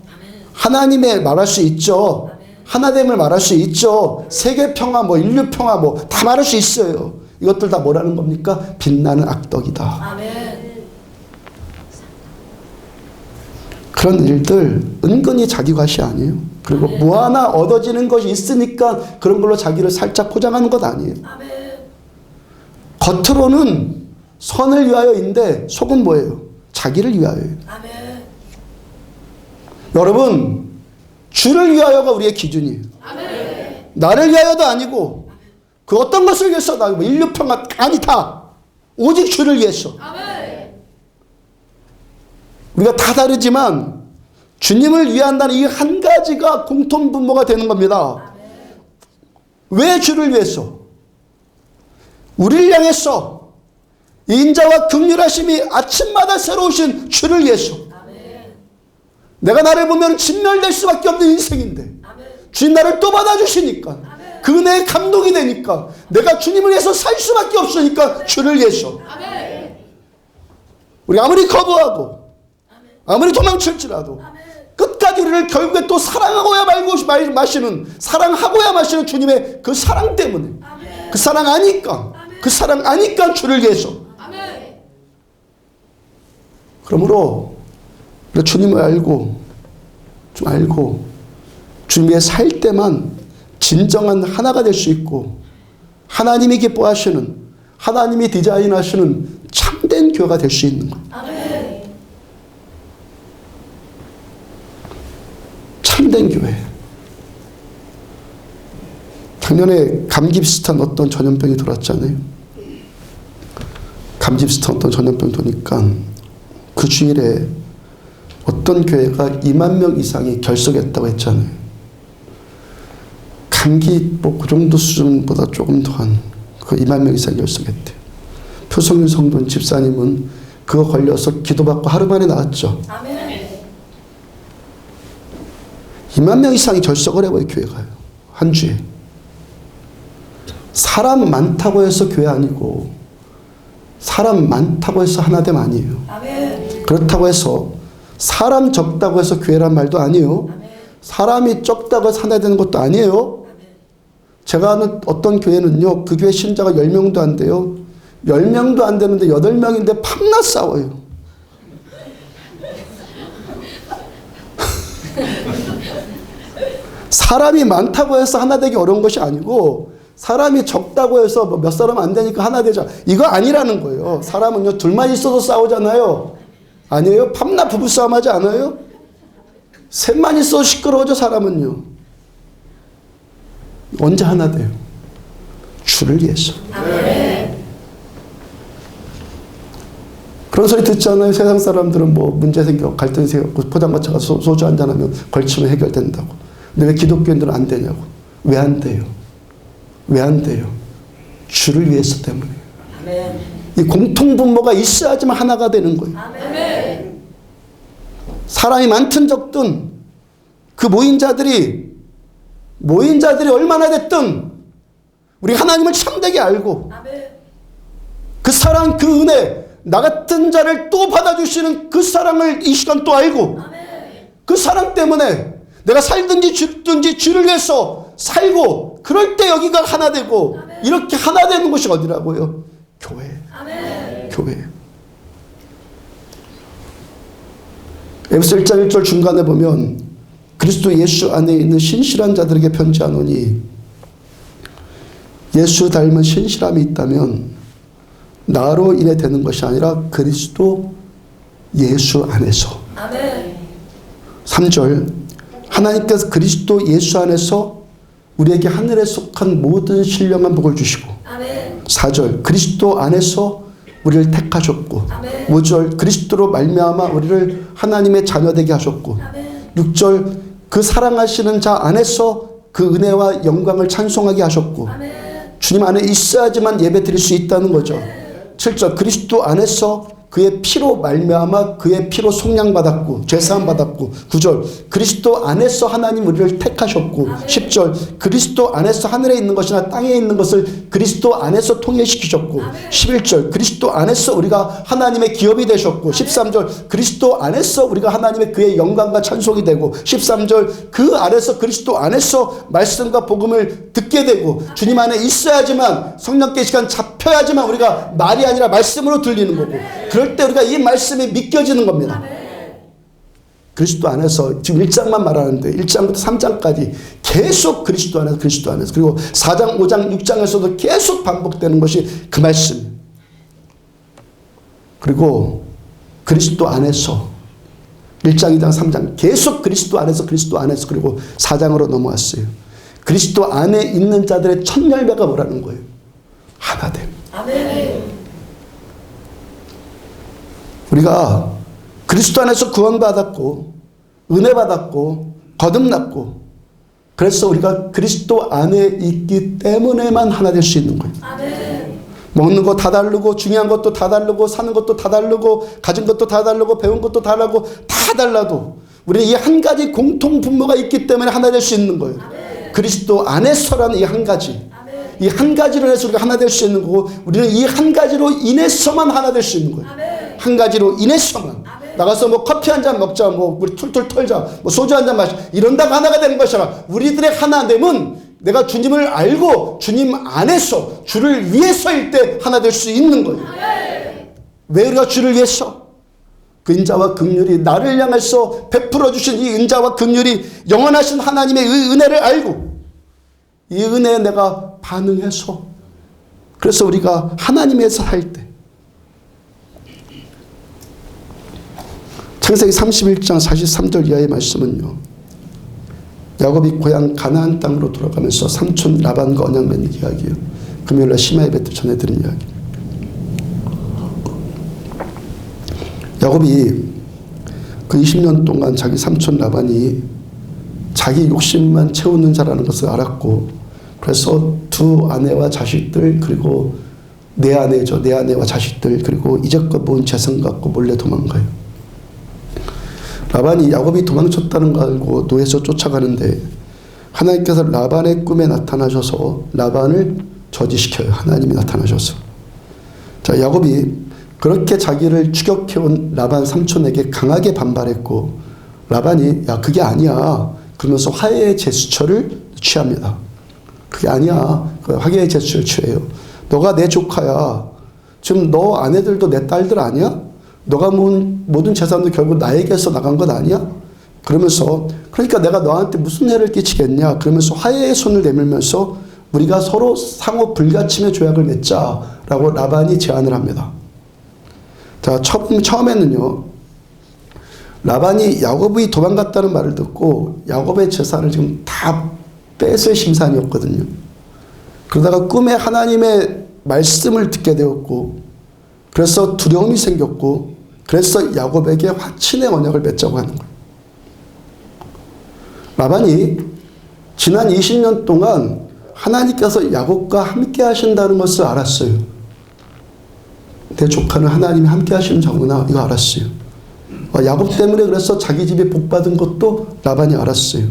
하나님의 말할 수 있죠. 하나됨을 말할 수 있죠. 세계 평화, 뭐 인류 평화, 뭐 다 말할 수 있어요. 이것들 다 뭐라는 겁니까? 빛나는 악덕이다. 아멘. 그런 일들 은근히 자기 과시 아니에요. 그리고 뭐 하나 얻어지는 것이 있으니까 그런 걸로 자기를 살짝 포장하는 것 아니에요. 아멘. 겉으로는 선을 위하여인데 속은 뭐예요? 자기를 위하여예요. 아멘. 여러분, 주를 위하여가 우리의 기준이에요. 아멘. 나를 위하여도 아니고 그 어떤 것을 위해서도 아니고 인류 평화 아니다. 오직 주를 위해서. 아멘. 우리가 다 다르지만 주님을 위한다는 이 한 가지가 공통분모가 되는 겁니다. 왜 주를 위해서? 우리를 향해서 인자와 긍휼하심이 아침마다 새로우신 주를 위해서. 내가 나를 보면 진멸될 수밖에 없는 인생인데 주님 나를 또 받아주시니까 그 은혜에 감동이 되니까 내가 주님을 위해서 살 수밖에 없으니까 주를 위해서. 우리 아무리 거부하고 아무리 도망칠지라도 끝까지 우리를 결국에 또 사랑하고야 사랑하고야 마시는 주님의 그 사랑 때문에, 그 사랑 아니까, 그 사랑 아니까 주를 위해서. 그러므로 주님을 알고 주님 위해 살 때만 진정한 하나가 될 수 있고 하나님이 기뻐하시는, 하나님이 디자인하시는 참된 교회가 될 수 있는 것. 참된 교회. 작년에 감기 비슷한 어떤 전염병이 돌았잖아요. 감기 비슷한 어떤 전염병이 도니까 그 주일에 어떤 교회가 2만 명 이상이 결석했다고 했잖아요. 감기 뭐 그 정도 수준보다 조금 더한 그 2만 명 이상이 결석했대요. 표성윤 성도님 집사님은 그거 걸려서 기도받고 하루 만에 나왔죠. 아멘. 2만 명 이상이 결석을 해버려 교회가요. 한 주에. 사람 많다고 해서 교회 아니고 사람 많다고 해서 하나됨 아니에요. 아멘. 그렇다고 해서 사람 적다고 해서 교회란 말도 아니에요. 아멘. 사람이 적다고 해서 하나 되는 것도 아니에요. 제가 아는 어떤 교회는요, 그 교회 신자가 10명도 안 돼요. 10명도 안 되는데 8명인데 밤낮 싸워요. 사람이 많다고 해서 하나 되기 어려운 것이 아니고, 사람이 적다고 해서 뭐 몇 사람 안 되니까 하나 되자, 이거 아니라는 거예요. 사람은요, 둘만 있어도 싸우잖아요. 아니에요? 밤낮 부부싸움 하지 않아요? 셋만 있어도 시끄러워져. 사람은요. 언제 하나 돼요? 주를 위해서. 아멘. 그런 소리 듣잖아요. 세상 사람들은 뭐 문제 생겨, 갈등 생겨, 포장마차 가서 소주 한잔하면 걸치면 해결된다고. 근데 왜 기독교인들은 안 되냐고. 왜 안 돼요? 왜 안 돼요? 주를 위해서 때문에. 아멘. 이 공통분모가 있어야지만 하나가 되는 거예요. 아멘. 사람이 많든 적든 그 모인 자들이 얼마나 됐든 우리 하나님을 참되게 알고, 아멘. 그 사랑, 그 은혜, 나 같은 자를 또 받아주시는 그 사랑을 이 시간 또 알고, 아멘. 그 사랑 때문에 내가 살든지 죽든지 주를 위해서 살고, 그럴 때 여기가 하나 되고, 아멘. 이렇게 하나 되는 곳이 어디라고요? 교회. 아멘. 교회. 에베소 1장 1절 중간에 보면 그리스도 예수 안에 있는 신실한 자들에게 편지하노니, 예수 닮은 신실함이 있다면 나로 인해 되는 것이 아니라 그리스도 예수 안에서. 아멘. 3절, 하나님께서 그리스도 예수 안에서 우리에게 하늘에 속한 모든 신령한 복을 주시고. 아멘. 4절, 그리스도 안에서 우리를 택하셨고. 아멘. 5절, 그리스도로 말미암아 우리를 하나님의 자녀되게 하셨고. 아멘. 6절, 그 사랑하시는 자 안에서 그 은혜와 영광을 찬송하게 하셨고. 아멘. 주님 안에 있어야지만 예배 드릴 수 있다는 거죠. 7절, 그리스도 안에서 그의 피로 말미암아 그의 피로 속량받았고 죄사함 받았고. 9절, 그리스도 안에서 하나님 우리를 택하셨고. 10절, 그리스도 안에서 하늘에 있는 것이나 땅에 있는 것을 그리스도 안에서 통일시키셨고. 11절, 그리스도 안에서 우리가 하나님의 기업이 되셨고. 13절, 그리스도 안에서 우리가 하나님의 그의 영광과 찬송이 되고. 13절, 그 안에서 그리스도 안에서 말씀과 복음을 듣게 되고, 주님 안에 있어야지만, 성령께 시간 잡혀야지만 우리가 말이 아니라 말씀으로 들리는 거고, 그럴 때 우리가 이 말씀이 믿겨지는 겁니다. 그리스도 안에서 지금 1장만 말하는데 1장부터 3장까지 계속 그리스도 안에서, 그리스도 안에서, 그리고 4장, 5장, 6장에서도 계속 반복되는 것이 그 말씀. 그리고 그리스도 안에서 1장, 2장, 3장 계속 그리스도 안에서, 그리스도 안에서, 그리고 4장으로 넘어왔어요. 그리스도 안에 있는 자들의 첫 열매가 뭐라는 거예요? 하나됨. 아멘. 우리가 그리스도 안에서 구원받았고 은혜 받았고 거듭났고, 그래서 우리가 그리스도 안에 있기 때문에만 하나 될 수 있는 거예요. 아멘. 먹는 거 다 다르고, 중요한 것도 다 다르고, 사는 것도 다 다르고, 가진 것도 다 다르고, 배운 것도 다 다르고, 다 달라도 우리는 이 한 가지 공통 분모가 있기 때문에 하나 될 수 있는 거예요. 아멘. 그리스도 안에서라는 이 한 가지, 아멘. 이 한 가지로 해서 우리가 하나 될 수 있는 거고, 우리는 이 한 가지로 인해서만 하나 될 수 있는 거예요. 아멘. 한 가지로 인해서만. 아멘. 나가서 뭐 커피 한 잔 먹자, 뭐 우리 툴툴 털자, 뭐 소주 한 잔 마시, 이런다고 하나가 되는 것이 아니라, 우리들의 하나됨은 내가 주님을 알고 주님 안에서 주를 위해서일 때 하나 될 수 있는 거예요. 아멘. 왜 우리가 주를 위해서? 그 은자와 긍휼이 나를 향해서 베풀어 주신 이 은자와 긍휼이 영원하신 하나님의 은혜를 알고, 이 은혜에 내가 반응해서, 그래서 우리가 하나님에서 살 때, 창세기 31장 43절 이하의 말씀은요, 야곱이 고향 가나안 땅으로 돌아가면서 삼촌 라반과 언약 맺는 이야기예요. 금요일날 심야 예배 때 전해드린 이야기. 야곱이 그 20년 동안 자기 삼촌 라반이 자기 욕심만 채우는 자라는 것을 알았고, 그래서 두 아내와 자식들, 그리고 내 아내죠, 내 아내와 자식들, 그리고 이제껏 모은 재산 갖고 몰래 도망가요. 라반이 야곱이 도망쳤다는 걸 알고 노에서 쫓아가는데, 하나님께서 라반의 꿈에 나타나셔서 라반을 저지시켜요. 하나님이 나타나셔서. 자, 야곱이 그렇게 자기를 추격해온 라반 삼촌에게 강하게 반발했고, 라반이 야 그게 아니야 그러면서 화해의 제스처를 취합니다. 그게 아니야. 그 화기의 제스처를 취해요. 너가 내 조카야. 지금 너 아내들도 내 딸들 아니야? 너가 모든 재산도 결국 나에게서 나간 것 아니야? 그러면서 그러니까 내가 너한테 무슨 해를 끼치겠냐? 그러면서 화해의 손을 내밀면서 우리가 서로 상호 불가침의 조약을 맺자라고 라반이 제안을 합니다. 자, 처음에는요. 라반이 야곱이 도망갔다는 말을 듣고 야곱의 재산을 지금 다 뺏을 심산이었거든요. 그러다가 꿈에 하나님의 말씀을 듣게 되었고 그래서 두려움이 생겼고 그래서 야곱에게 화친의 언약을 맺자고 하는 거예요. 라반이 지난 20년 동안 하나님께서 야곱과 함께 하신다는 것을 알았어요. 내 조카는 하나님이 함께 하시는 자구나 이거 알았어요. 야곱 때문에 그래서 자기 집에 복 받은 것도 라반이 알았어요.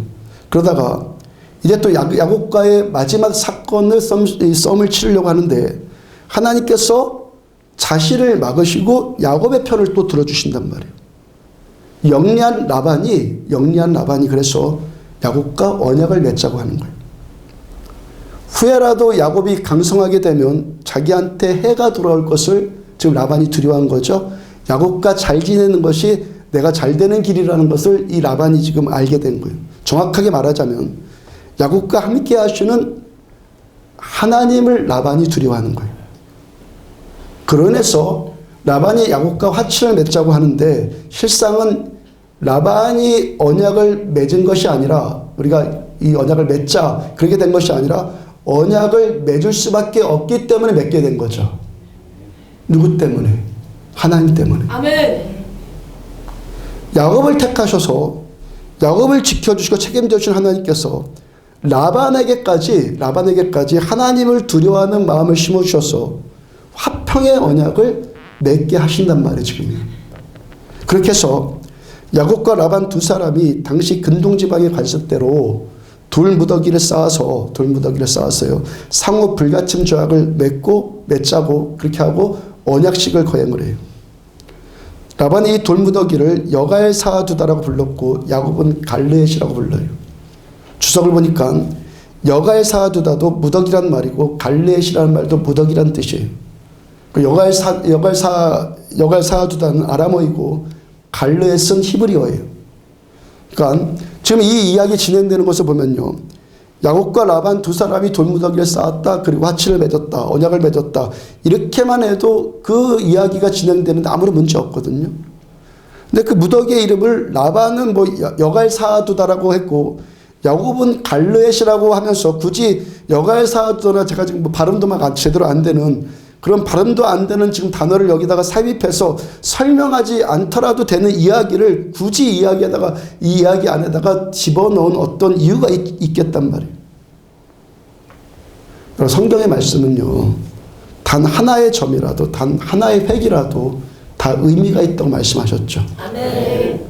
그러다가 이제 또 야곱과의 마지막 사건을 썸을 치르려고 하는데 하나님께서 자신을 막으시고 야곱의 편을 또 들어주신단 말이에요. 영리한 라반이 그래서 야곱과 언약을 맺자고 하는 거예요. 후에라도 야곱이 강성하게 되면 자기한테 해가 돌아올 것을 지금 라반이 두려워한 거죠. 야곱과 잘 지내는 것이 내가 잘 되는 길이라는 것을 이 라반이 지금 알게 된 거예요. 정확하게 말하자면 야곱과 함께 하시는 하나님을 라반이 두려워하는 거예요. 그러면서 라반이 야곱과 화친을 맺자고 하는데 실상은 라반이 언약을 맺은 것이 아니라 우리가 이 언약을 맺자 그렇게 된 것이 아니라 언약을 맺을 수밖에 없기 때문에 맺게 된 거죠. 누구 때문에? 하나님 때문에. 아멘. 야곱을 택하셔서 야곱을 지켜주시고 책임져 주신 하나님께서 라반에게까지 하나님을 두려워하는 마음을 심어주셔서 화평의 언약을 맺게 하신단 말이에요. 지금. 그렇게 해서 야곱과 라반 두 사람이 당시 근동지방의 관습대로 돌무더기를 쌓았어요. 상호 불가침 조약을 맺자고 그렇게 하고 언약식을 거행을 해요. 라반이 이 돌무더기를 여가엘 사두다라고 불렀고 야곱은 갈르엣이라고 불러요. 주석을 보니까 여가엘 사두다도 무더기란 말이고 갈르엣이라는 말도 무더기란 뜻이에요. 여가엘 사두다는 아람어이고 갈르엣은 히브리어예요. 그러니까 지금 이 이야기 진행되는 것을 보면요. 야곱과 라반 두 사람이 돌무더기를 쌓았다. 그리고 화친을 맺었다. 언약을 맺었다. 이렇게만 해도 그 이야기가 진행되는데 아무런 문제 없거든요. 근데 그 무더기의 이름을 라반은 여가엘 사두다라고 했고 야곱은 갈르엣이라고 하면서 굳이 여가엘 사두다나 제가 지금 발음도 제대로 안 되는 그런 발음도 안 되는 지금 단어를 여기다가 삽입해서 설명하지 않더라도 되는 이야기를 굳이 이 이야기 안에다가 집어넣은 어떤 이유가 있겠단 말이에요. 성경의 말씀은요, 단 하나의 점이라도, 단 하나의 획이라도 다 의미가 있다고 말씀하셨죠. 아멘.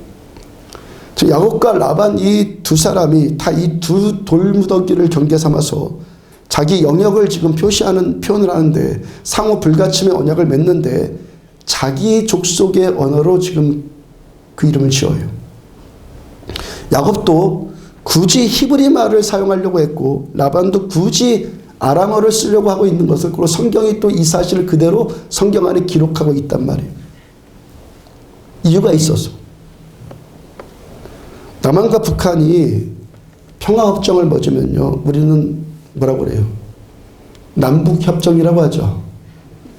야곱과 라반 이 두 사람이 다 이 두 돌무더기를 경계 삼아서 자기 영역을 지금 표현을 하는데 상호 불가침의 언약을 맺는데 자기 족속의 언어로 지금 그 이름을 지어요. 야곱도 굳이 히브리 말을 사용하려고 했고 라반도 굳이 아람어를 쓰려고 하고 있는 것을 그리고 성경이 또 이 사실을 그대로 성경 안에 기록하고 있단 말이에요. 이유가 있어서. 남한과 북한이 평화협정을 맺으면요. 우리는 뭐라고 그래요? 남북협정이라고 하죠.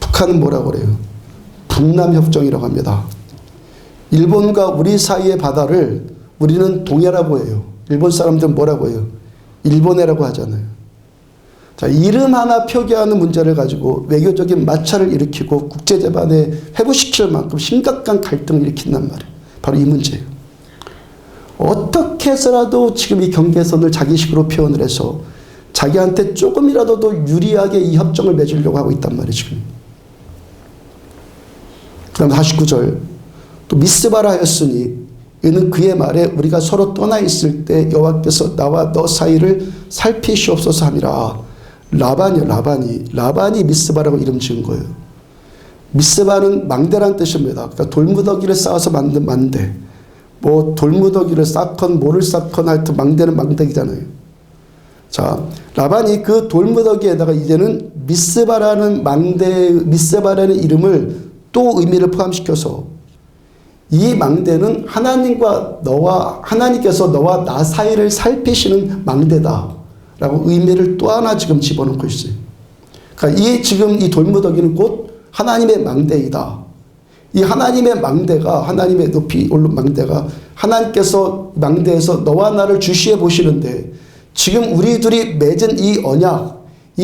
북한은 뭐라고 그래요? 북남협정이라고 합니다. 일본과 우리 사이의 바다를 우리는 동해라고 해요. 일본 사람들은 뭐라고 해요? 일본해라고 하잖아요. 자, 이름 하나 표기하는 문제를 가지고 외교적인 마찰을 일으키고 국제재판에 회부시킬 만큼 심각한 갈등을 일으킨단 말이에요. 바로 이 문제예요. 어떻게 해서라도 지금 이 경계선을 자기식으로 표현을 해서 자기한테 조금이라도 더 유리하게 이 협정을 맺으려고 하고 있단 말이에요. 지금. 그 다음 49절 또 미스바라 하였으니 이는 그의 말에 우리가 서로 떠나 있을 때 여호와께서 나와 너 사이를 살피시옵소서 하니라. 라반이 미스바라고 이름 지은 거예요. 미스바는 망대란 뜻입니다. 그러니까 돌무더기를 쌓아서 만든 망대. 돌무더기를 쌓건 뭐를 쌓건 하여튼 망대는 망대이잖아요. 자, 라반이 그 돌무더기에다가 이제는 미스바라는 미스바라는 이름을 또 의미를 포함시켜서 이 망대는 하나님께서 너와 나 사이를 살피시는 망대다라고 의미를 또 하나 지금 집어넣고 있어요. 그러니까 지금 이 돌무더기는 곧 하나님의 망대이다. 이 하나님의 망대가, 하나님의 높이 오른 망대가 하나님께서 망대에서 너와 나를 주시해 보시는데 지금 우리 둘이 맺은 이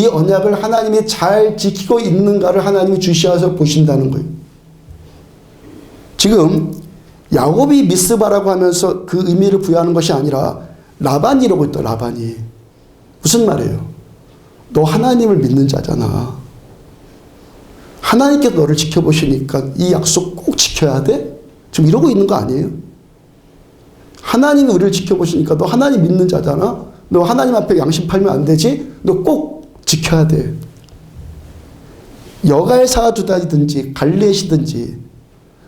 언약을 하나님이 잘 지키고 있는가를 하나님이 주시해서 보신다는 거예요. 지금 야곱이 미스바라고 하면서 그 의미를 부여하는 것이 아니라 라반이 이러고 있다. 라반이. 무슨 말이에요? 너 하나님을 믿는 자잖아. 하나님께서 너를 지켜보시니까 이 약속 꼭 지켜야 돼? 지금 이러고 있는 거 아니에요? 하나님이 우리를 지켜보시니까 너 하나님 믿는 자잖아. 너 하나님 앞에 양심 팔면 안 되지? 너 꼭 지켜야 돼. 여갈사두다든지 갈렛이든지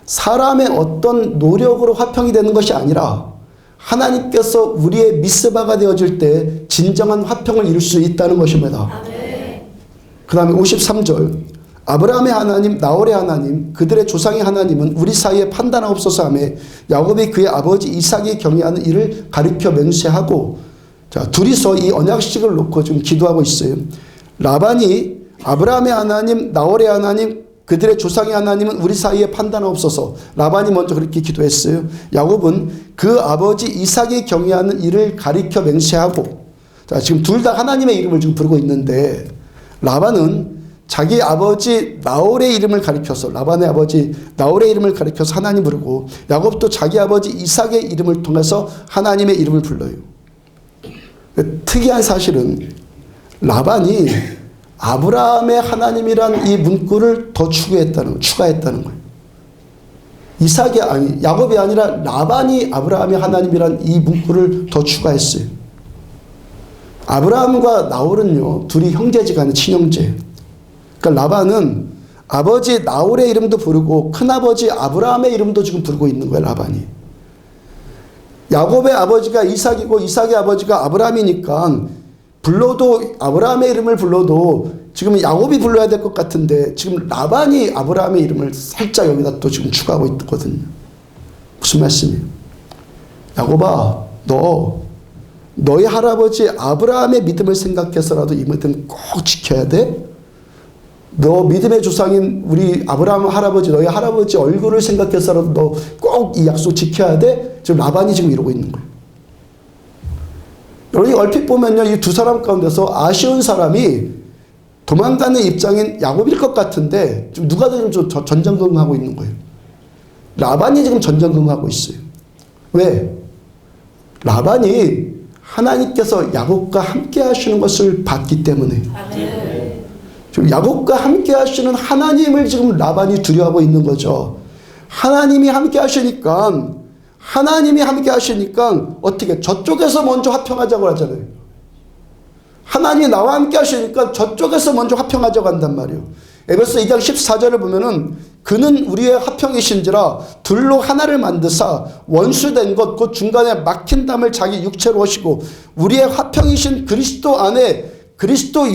사람의 어떤 노력으로 화평이 되는 것이 아니라 하나님께서 우리의 미스바가 되어질 때 진정한 화평을 이룰 수 있다는 것입니다. 그 다음에 53절 아브라함의 하나님 나홀의 하나님 그들의 조상의 하나님은 우리 사이에 판단하옵소서 하며 야곱이 그의 아버지 이삭이 경외하는 이를 가리켜 맹세하고 자 둘이서 이 언약식을 놓고 지금 기도하고 있어요. 라반이 아브라함의 하나님 나홀의 하나님 그들의 조상의 하나님은 우리 사이에 판단하옵소서. 라반이 먼저 그렇게 기도했어요. 야곱은 그 아버지 이삭이 경외하는 이를 가리켜 맹세하고 자 지금 둘 다 하나님의 이름을 지금 부르고 있는데 라반은 자기 아버지 나홀의 이름을 가리켜서 라반의 아버지 나홀의 이름을 가리켜서 하나님 부르고 야곱도 자기 아버지 이삭의 이름을 통해서 하나님의 이름을 불러요. 특이한 사실은 라반이 아브라함의 하나님이란 이 문구를 더 추가했다는 거예요. 야곱이 아니라 라반이 아브라함의 하나님이란 이 문구를 더 추가했어요. 아브라함과 나홀은요, 둘이 형제지간의 친형제. 그러니까 라반은 아버지 나홀의 이름도 부르고 큰아버지 아브라함의 이름도 지금 부르고 있는 거예요, 라반이. 야곱의 아버지가 이삭이고 이삭의 아버지가 아브라함이니까 불러도 아브라함의 이름을 불러도 지금 야곱이 불러야 될 것 같은데 지금 라반이 아브라함의 이름을 살짝 여기다 또 지금 추가하고 있거든요. 무슨 말씀이에요? 야곱아, 너희 할아버지 아브라함의 믿음을 생각해서라도 이 믿음 꼭 지켜야 돼? 너 믿음의 조상인 우리 아브라함 할아버지 너희 할아버지 얼굴을 생각해서라도 너 꼭 이 약속 지켜야 돼? 지금 라반이 지금 이러고 있는 거예요. 여러분이 얼핏 보면요, 이 두 사람 가운데서 아쉬운 사람이 도망가는 입장인 야곱일 것 같은데 지금 누가 좀 전전긍긍하고 있는 거예요. 라반이 지금 전전긍긍하고 있어요. 왜? 라반이 하나님께서 야곱과 함께 하시는 것을 봤기 때문에. 지금 야곱과 함께 하시는 하나님을 지금 라반이 두려워하고 있는 거죠. 하나님이 함께 하시니까 어떻게 저쪽에서 먼저 화평하자고 하잖아요. 하나님이 나와 함께 하시니까 저쪽에서 먼저 화평하자고 한단 말이에요. 에베소 2장 14절을 보면은 그는 우리의 화평이신지라 둘로 하나를 만드사 원수된 것 곧 중간에 막힌 담을 자기 육체로 하시고 우리의 화평이신 그리스도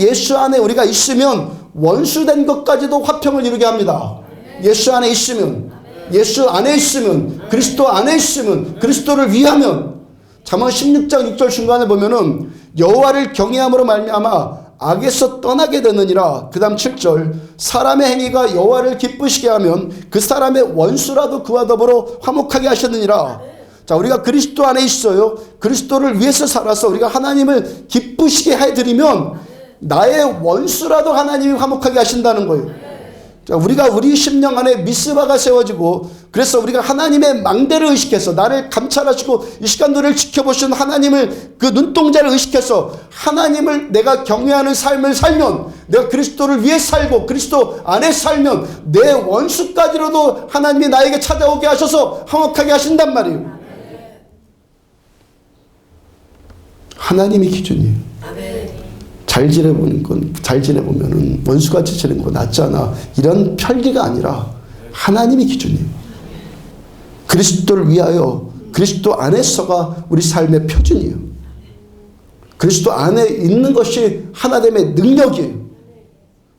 예수 안에 우리가 있으면 원수된 것까지도 화평을 이루게 합니다. 예수 안에 있으면 그리스도 안에 있으면 그리스도를 위하면 잠언 16장 6절 중간에 보면은 여호와를 경외함으로 말미암아 악에서 떠나게 되느니라. 그 다음 7절 사람의 행위가 여호와를 기쁘시게 하면 그 사람의 원수라도 그와 더불어 화목하게 하셨느니라. 자, 우리가 그리스도 안에 있어요. 그리스도를 위해서 살아서 우리가 하나님을 기쁘시게 해드리면 나의 원수라도 하나님이 화목하게 하신다는 거예요. 자, 우리 심령 안에 미스바가 세워지고 그래서 우리가 하나님의 망대를 의식해서 나를 감찰하시고 이 시간 너를 지켜보시는 하나님을 그 눈동자를 의식해서 하나님을 내가 경외하는 삶을 살면 내가 그리스도를 위해 살고 그리스도 안에 살면 내 원수까지로도 하나님이 나에게 찾아오게 하셔서 화목하게 하신단 말이에요. 하나님이 기준이에요. 잘 지내보면은 원수같이 지내는 거 낫잖아. 이런 편리가 아니라 하나님이 기준이에요. 그리스도를 위하여 그리스도 안에서가 우리 삶의 표준이에요. 그리스도 안에 있는 것이 하나됨의 능력이에요.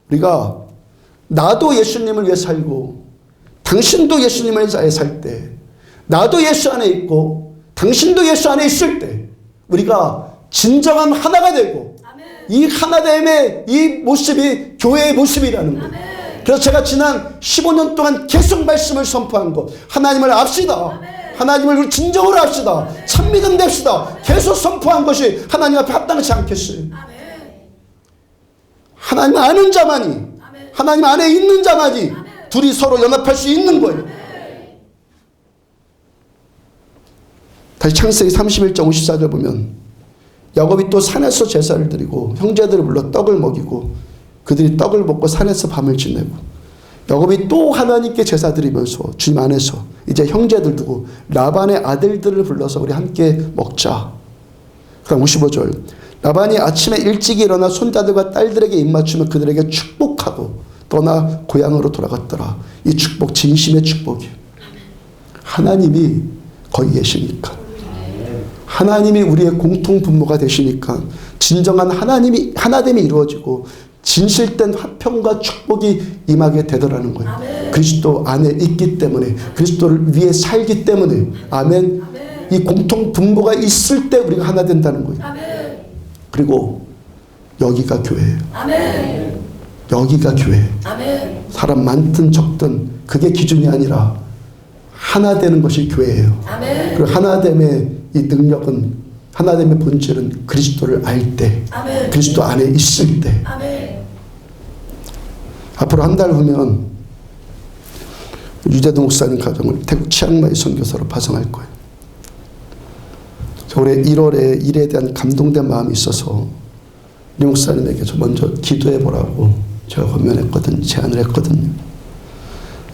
우리가 나도 예수님을 위해 살고 당신도 예수님을 위해 살 때, 나도 예수 안에 있고 당신도 예수 안에 있을 때 우리가 진정한 하나가 되고 이 하나됨의 이 모습이 교회의 모습이라는 거예요. 그래서 제가 지난 15년 동안 계속 말씀을 선포한 거, 하나님을 압시다. 하나님을 진정으로 합시다. 참믿음 됩시다. 계속 선포한 것이 하나님 앞에 합당치 않겠어요. 하나님 아는 자만이, 하나님 안에 있는 자만이 둘이 서로 연합할 수 있는 거예요. 다시 창세기 31장 54절 보면 야곱이 또 산에서 제사를 드리고 형제들을 불러 떡을 먹이고 그들이 떡을 먹고 산에서 밤을 지내고, 야곱이 또 하나님께 제사 드리면서 주님 안에서 이제 형제들 두고 라반의 아들들을 불러서 우리 함께 먹자. 그럼 55절, 라반이 아침에 일찍 일어나 손자들과 딸들에게 입맞추며 그들에게 축복하고 떠나 고향으로 돌아갔더라. 이 축복 진심의 축복이에요. 하나님이 거기 계시니까, 하나님이 우리의 공통 분모가 되시니까 진정한 하나됨이 이루어지고 진실된 화평과 축복이 임하게 되더라는 거예요. 그리스도 안에 있기 때문에, 그리스도를 위해 살기 때문에. 아멘. 이 공통 분모가 있을 때 우리가 하나 된다는 거예요. 그리고 여기가 교회예요. 여기가 교회. 사람 많든 적든 그게 기준이 아니라 하나 되는 것이 교회예요. 그리고 하나됨의 이 능력은, 하나됨의 본질은 그리스도를 알 때, 그리스도 안에 있을 때. 앞으로 한 달 후면 유재도 목사님 가정을 태국 치앙마이 선교사로 파송할 거예요. 올해 1월에 일에 대한 감동된 마음이 있어서 리 목사님에게 저 먼저 기도해 보라고 제가 권면했거든요. 제안을 했거든요.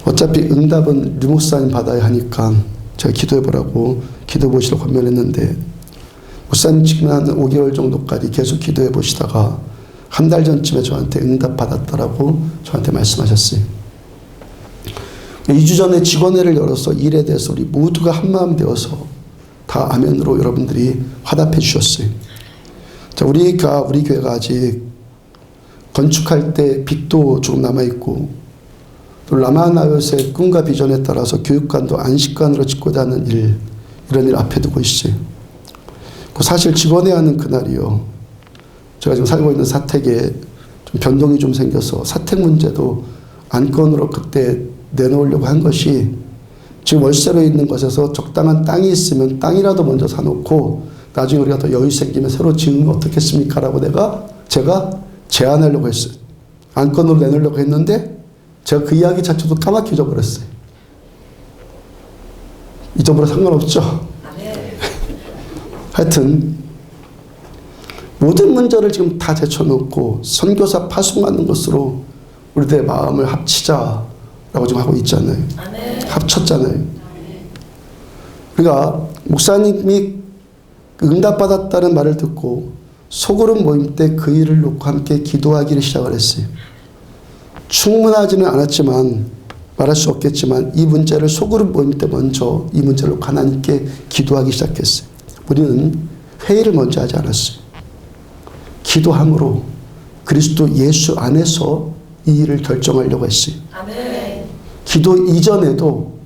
어차피 응답은 리 목사님 받아야 하니까 제가 기도해 보라고 기도 보시라고 권면했는데, 목사님 지금 한 5개월 정도까지 계속 기도해 보시다가 한 달 전쯤에 저한테 응답 받았다라고 저한테 말씀하셨어요. 2주 전에 직원회를 열어서 일에 대해서 우리 모두가 한마음 되어서 다 아멘으로 여러분들이 화답해 주셨어요. 자, 우리 교회가 아직 건축할 때 빚도 조금 남아있고, 또 라마나요스의 꿈과 비전에 따라서 교육관도 안식관으로 짓고자 하는 일, 이런 일 앞에 두고 있어요. 사실 직원회 하는 그날이요, 제가 지금 살고 있는 사택에 좀 변동이 좀 생겨서 사택 문제도 안건으로 그때 내놓으려고 한 것이, 지금 월세로 있는 것에서 적당한 땅이 있으면 땅이라도 먼저 사놓고 나중에 우리가 더 여유 생기면 새로 지으면 어떻겠습니까? 라고 제가 제안하려고 했어요. 안건으로 내놓으려고 했는데 제가 그 이야기 자체도 까맣게 잊어버렸어요. 잊어버려 상관없죠? 하여튼 모든 문제를 지금 다 제쳐놓고 선교사 파송하는 것으로 우리들의 마음을 합치자라고 지금 하고 있잖아요. 합쳤잖아요. 그러니까 목사님이 응답받았다는 말을 듣고 소그룹 모임 때 그 일을 놓고 함께 기도하기를 시작을 했어요. 충분하지는 않았지만, 말할 수 없겠지만 이 문제를 소그룹 모임 때 먼저 이 문제를 놓고 하나님께 기도하기 시작했어요. 우리는 회의를 먼저 하지 않았어요. 기도함으로 그리스도 예수 안에서 이 일을 결정하려고 했어요. 기도 이전에도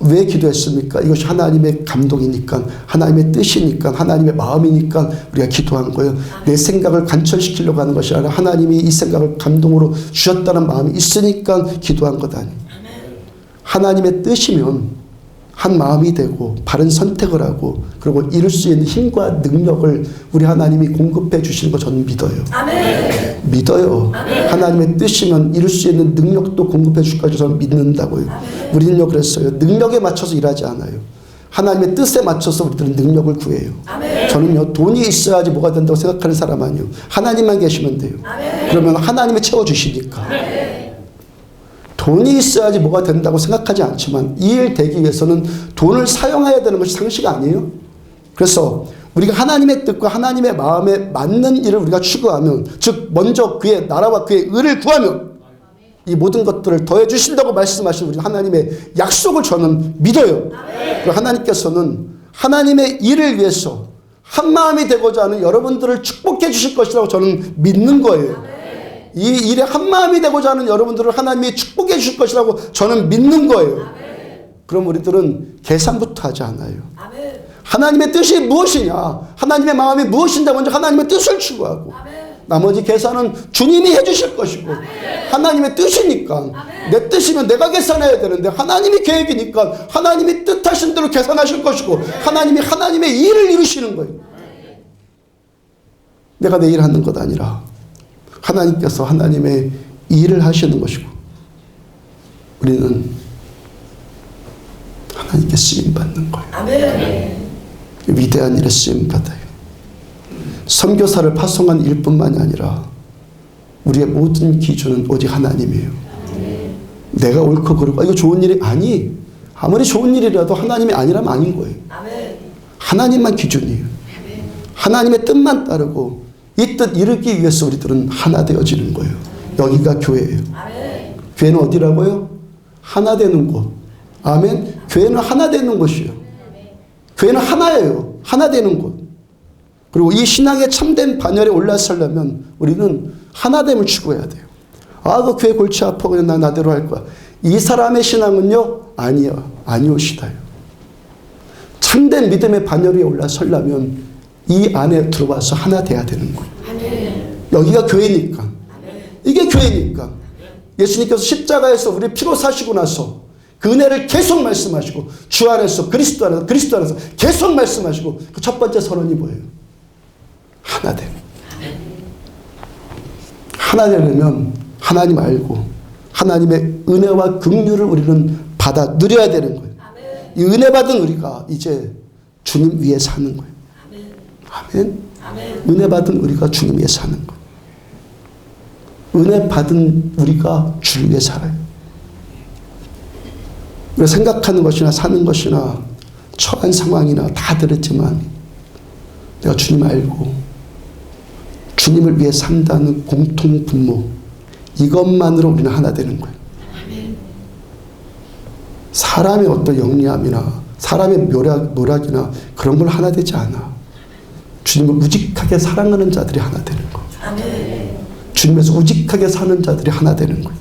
왜 기도했습니까? 이것이 하나님의 감동이니까, 하나님의 뜻이니까, 하나님의 마음이니까 우리가 기도한 거예요. 내 생각을 관철시키려고 하는 것이 아니라 하나님이 이 생각을 감동으로 주셨다는 마음이 있으니까 기도한 것 아니에요. 하나님의 뜻이면 한 마음이 되고 바른 선택을 하고 그리고 이룰 수 있는 힘과 능력을 우리 하나님이 공급해 주시는 거 저는 믿어요. 믿어요. 하나님의 뜻이면 이룰 수 있는 능력도 공급해 줄 것을 저는 믿는다고요. 우리는요 그랬어요. 능력에 맞춰서 일하지 않아요. 하나님의 뜻에 맞춰서 우리들은 능력을 구해요. 저는요 돈이 있어야지 뭐가 된다고 생각하는 사람 아니에요. 하나님만 계시면 돼요. 그러면 하나님이 채워주시니까. 돈이 있어야지 뭐가 된다고 생각하지 않지만 이 일 되기 위해서는 돈을 사용해야 되는 것이 상식 아니에요? 그래서 우리가 하나님의 뜻과 하나님의 마음에 맞는 일을 우리가 추구하면, 즉 먼저 그의 나라와 그의 의를 구하면 이 모든 것들을 더해 주신다고 말씀하신 우리 하나님의 약속을 저는 믿어요. 그리고 하나님께서는 하나님의 일을 위해서 한마음이 되고자 하는 여러분들을 축복해 주실 것이라고 저는 믿는 거예요. 이 일에 한마음이 되고자 하는 여러분들을 하나님이 축복해 주실 것이라고 저는 믿는 거예요. 그럼 우리들은 계산부터 하지 않아요. 하나님의 뜻이 무엇이냐, 하나님의 마음이 무엇인가 먼저 하나님의 뜻을 추구하고 나머지 계산은 주님이 해주실 것이고 하나님의 뜻이니까 내 뜻이면 내가 계산해야 되는데 하나님이 계획이니까 하나님이 뜻하신 대로 계산하실 것이고 하나님이 하나님의 일을 이루시는 거예요. 내가 내 일 하는 것 아니라 하나님께서 하나님의 일을 하시는 것이고 우리는 하나님께 쓰임받는 거예요. 아멘. 위대한 일에 쓰임받아요. 선교사를 파송한 일뿐만이 아니라 우리의 모든 기준은 오직 하나님이에요. 내가 옳고 그르고 이거 좋은 일이 아니, 아무리 좋은 일이라도 하나님이 아니라면 아닌 거예요. 하나님만 기준이에요. 하나님의 뜻만 따르고 이 뜻 이루기 위해서 우리들은 하나 되어지는 거예요. 여기가 교회예요. 교회는 어디라고요? 하나 되는 곳. 아멘. 교회는 하나 되는 곳이에요. 교회는 하나예요. 하나 되는 곳. 그리고 이 신앙의 참된 반열에 올라서려면 우리는 하나됨을 추구해야 돼요. 아, 그 교회 골치 아파. 그냥 나 나대로 할 거야. 이 사람의 신앙은요, 아니요. 아니오시다요. 참된 믿음의 반열 위에 올라서려면 이 안에 들어와서 하나 돼야 되는 거예요. 여기가 교회니까. 이게 교회니까. 예수님께서 십자가에서 우리 피로 사시고 나서 그 은혜를 계속 말씀하시고 주 안에서 그리스도 안에서 계속 말씀하시고 그 첫 번째 선언이 뭐예요? 하나됨. 하나 되려면 하나님 알고 하나님의 은혜와 긍휼을 우리는 받아 누려야 되는 거예요. 이 은혜 받은 우리가 이제 주님 위에 사는 거예요. 아멘. 은혜 받은 우리가 주님 위에 사는 거예요. 은혜 받은 우리가 주님 위에 살아요. 우리가 생각하는 것이나 사는 것이나 처한 상황이나 다 들었지만 내가 주님 알고 주님을 위해 산다는 공통 분모, 이것만으로 우리는 하나 되는 거예요. 사람의 어떤 영리함이나 사람의 노력이나 그런 걸 하나 되지 않아. 주님을 우직하게 사랑하는 자들이 하나 되는 거예요. 주님에서 우직하게 사는 자들이 하나 되는 거예요.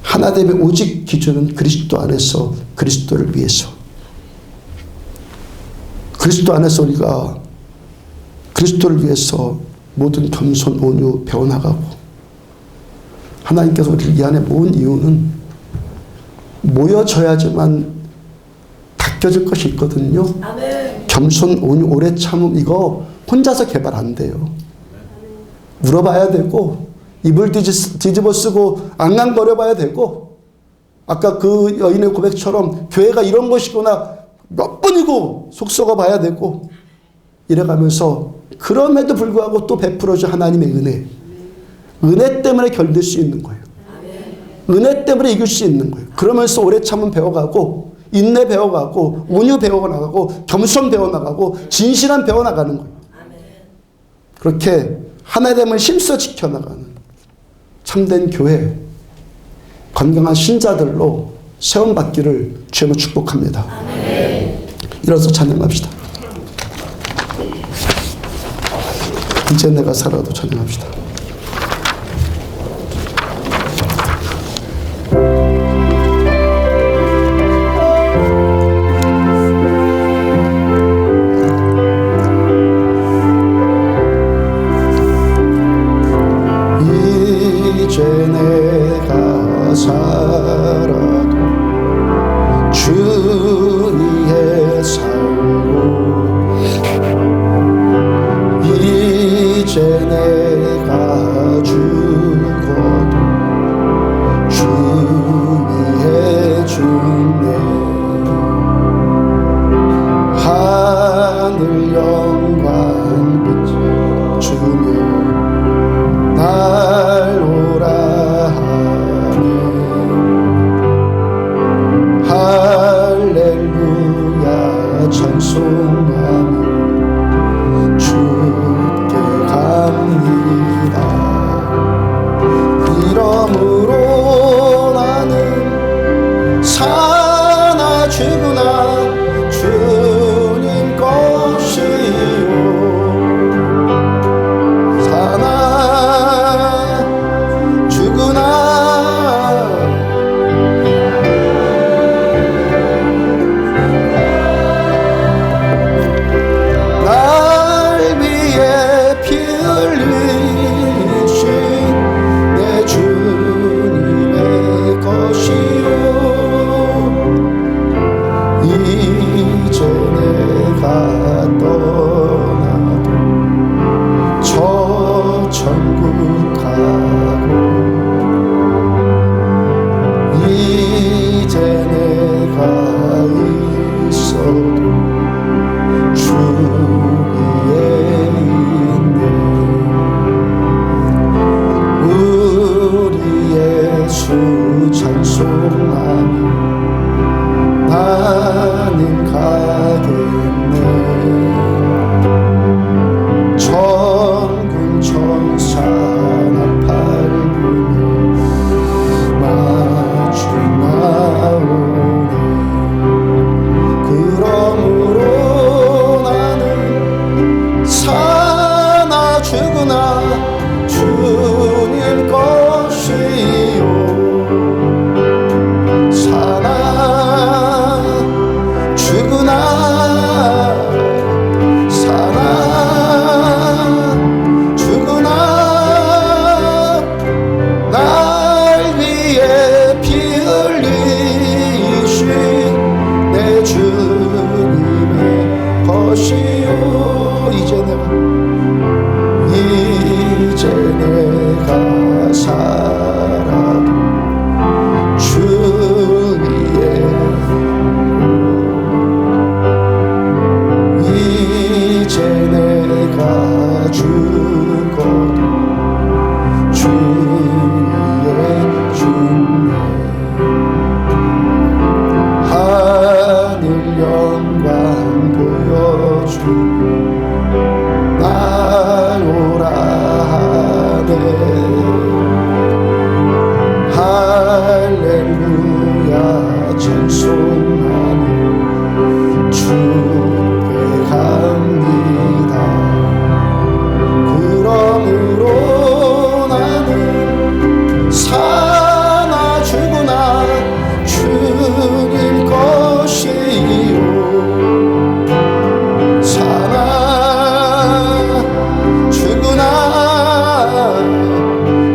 하나됨의 오직 기준은 그리스도 안에서 그리스도를 위해서. 그리스도 안에서 우리가 그리스도를 위해서 모든 겸손, 온유 배워나가고 하나님께서 우리를 이 안에 모은 이유는 모여져야지만 닦여질 것이 있거든요. 겸손, 온유, 오래 참음 이거 혼자서 개발 안 돼요. 물어봐야 되고 입을 뒤집어 쓰고 앙앙거려 봐야 되고 아까 그 여인의 고백처럼 교회가 이런 것이구나 몇 번이고 속 썩어 봐야 되고 이래가면서 그럼에도 불구하고 또 베풀어준 하나님의 은혜 때문에 견딜 수 있는 거예요. 은혜 때문에 이길 수 있는 거예요. 그러면서 오래 참음 배워가고 인내 배워가고 온유 배워나가고 겸손 배워나가고 진실한 배워나가는 거예요. 그렇게 하나됨을 힘써 지켜나가는 참된 교회, 건강한 신자들로 세움받기를 주님을 축복합니다. 일어서 찬양합시다. 이제 내가 살아도 찬양합시다. 이제 내가 살아도 주 위에 살고 이제 내가 죽어도 주 위에 죽네. 하늘 영광 비추며 날 오라 하네. 할렐루야 찬송하며 주께 감히 주구나 주님 것이요 사나 주구나 사나 주구나 날 위해 피 흘리신 내 주님의 것이요 이제 내가 살아도 주 위에 이제 내가 죽어도 주 위에 죽네 하늘 영광 보여주고 날 오라 하네 할렐루야 찬송하며 주께 갑니다 그러므로 나는 사나 주구나 주님 것이요 사나 주구나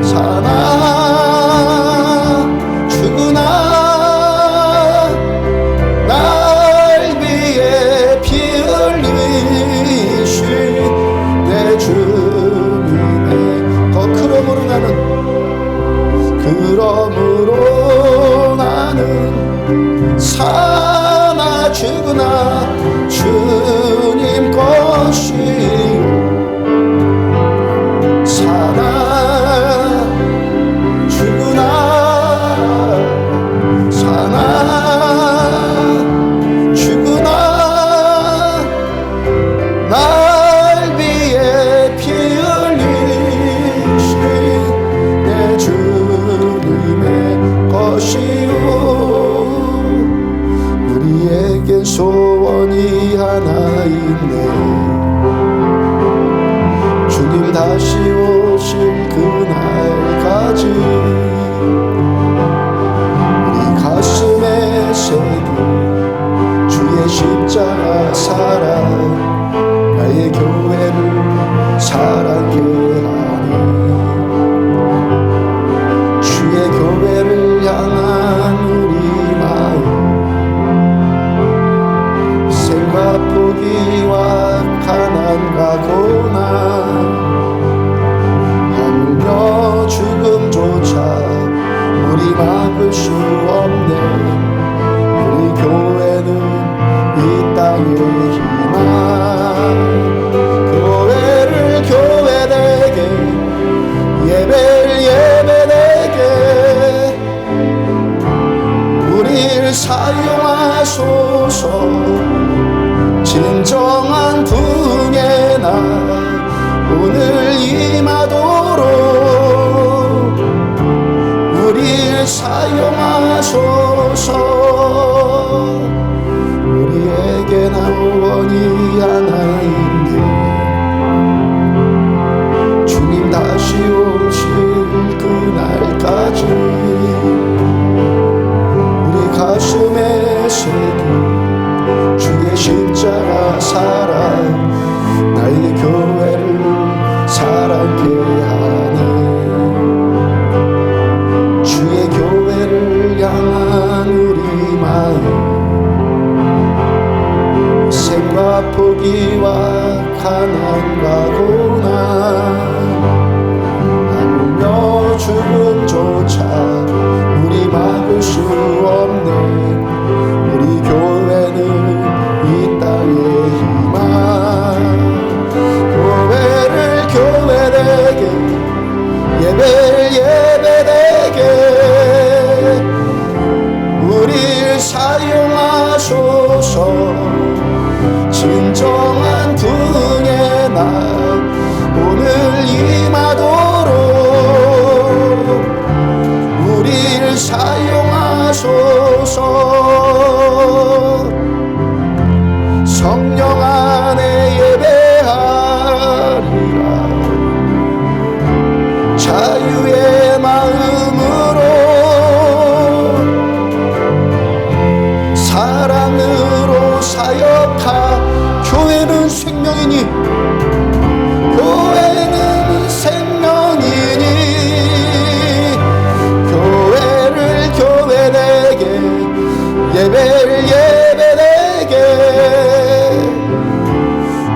사나 주구나 날 위해 피 흘리신 내 주님의 더 그러므로 나는 사나 주구나 주님 것이요 사나 주구나 사나 주구나 날 위해 피 흘리신 내 주님의 것이요 우리에겐 소원이 하나 있네 주님 다시 오실 그날까지 우리 가슴에 새긴 주의 십자가 사랑 나의 교회를 사랑케 하네 주의 교회를 향한 우리 마음 생과 포기와 가난과 고난 하물며 죽음조차 우리 막을 수 없네 우리 교회는 이 땅의 희망 교회를 교회되게 예배를 예배되게 우리를 사용하소서 진정한 분의 날 오늘 임하도록 우리를 사용하소서 우리에게 소원이 하나 있네 주님 다시 오실 그날까지 우리 가슴에 새긴 주의 십자가 사랑 나의 교회를 사랑케 하네 주의 교회를 향한 우리 마음 생과 포기와 가난과 고난 하물며 죽음조차 우리 막을 수 없네 우리 교회는 이 땅의 희망 교회를 교회되게 예배를 예배되게 우리를 사용하소서 진정한 분의 날 오늘 임하도록 우리를 사용하소서 성령 안에 예배하리라 예배되게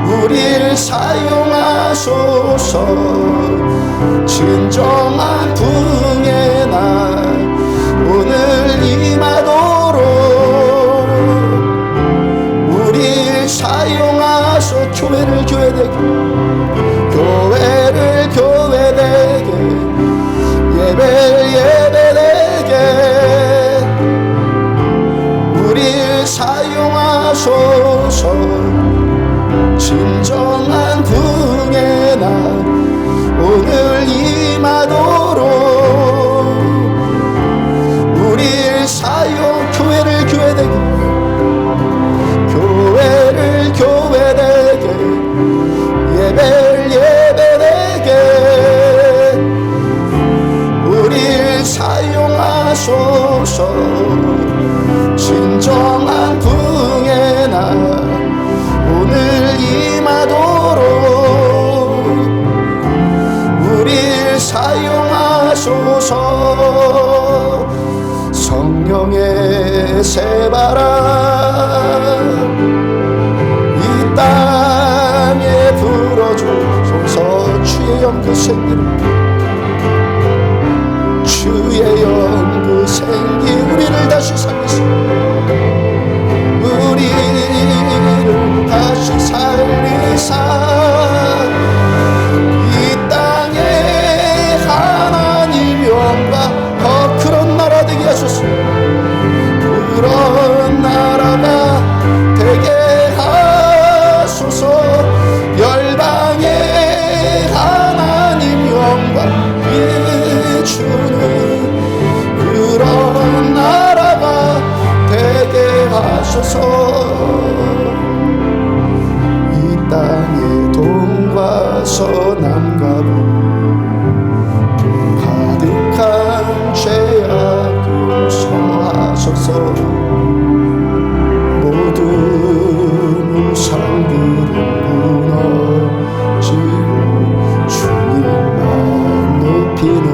우릴 사용하소서. 진정한 부흥의 날 오늘 임하도록 우릴 사용하소. 교회를 교회되게 교회를 교회되게 예배를 예배되게 우릴 사용하소서. 진정한 부흥의 날 오늘 임하도록 우릴 사용. 교회를 교회되게 교회를 교회되게 예배를 예배되게 우릴 사용하소서. 진정한 부흥의 날 오늘 임하도록 우릴 사용하소서. 성령의 새바람 이 땅에 불어주소서. 주의 영그 생기를 주의 영그 생기 우리를 다시 살리소. 우리를 다시 살리사 이 땅에 하나님 영광 더 그런 나라 되게 하소서. 그런 나라가 되게 하소서. 열방에 하나님 영광 주는 그런 나라가 되게 하소서. 이 땅에 동과 서남과 북 가득한 죄악 용서하소서. 모든 우상들은 무너지고 주님만 높이는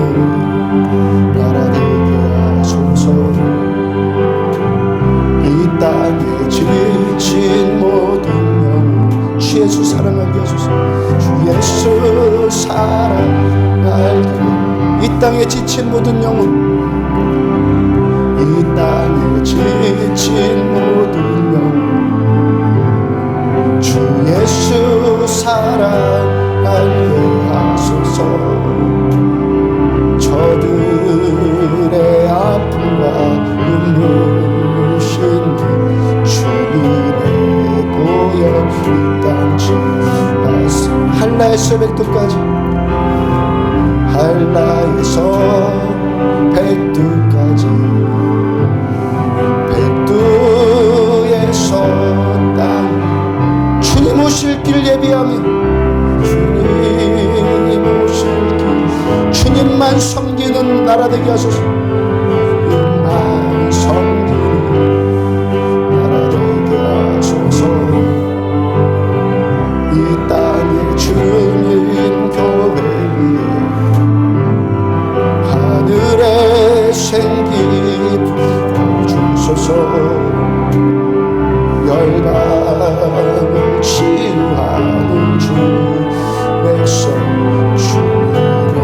나라 되게 하소서. 이 땅에 지친 모든 영 주 예수 사랑하게 하소서. 주 예수 사랑하게. 이 땅에 지친 모든 영혼 이 땅에 지친 모든 영혼 주 예수 사랑하게 하소서. 저들의 아픔과 눈물 신기 주님의 보혈 이 땅 지나서 한라에서 백두까지 한라에서 백두까지 백두에서 땅 주님 오실 길 예비하며 주님 오실 길 주님만 섬기는 나라 되게 하소서. 주님만 섬기는 나라 되게 하소서. 이 땅에 주님 교회 위에 하늘의 생기 부어주소서. 열방을 치유하는 주 백성 주님의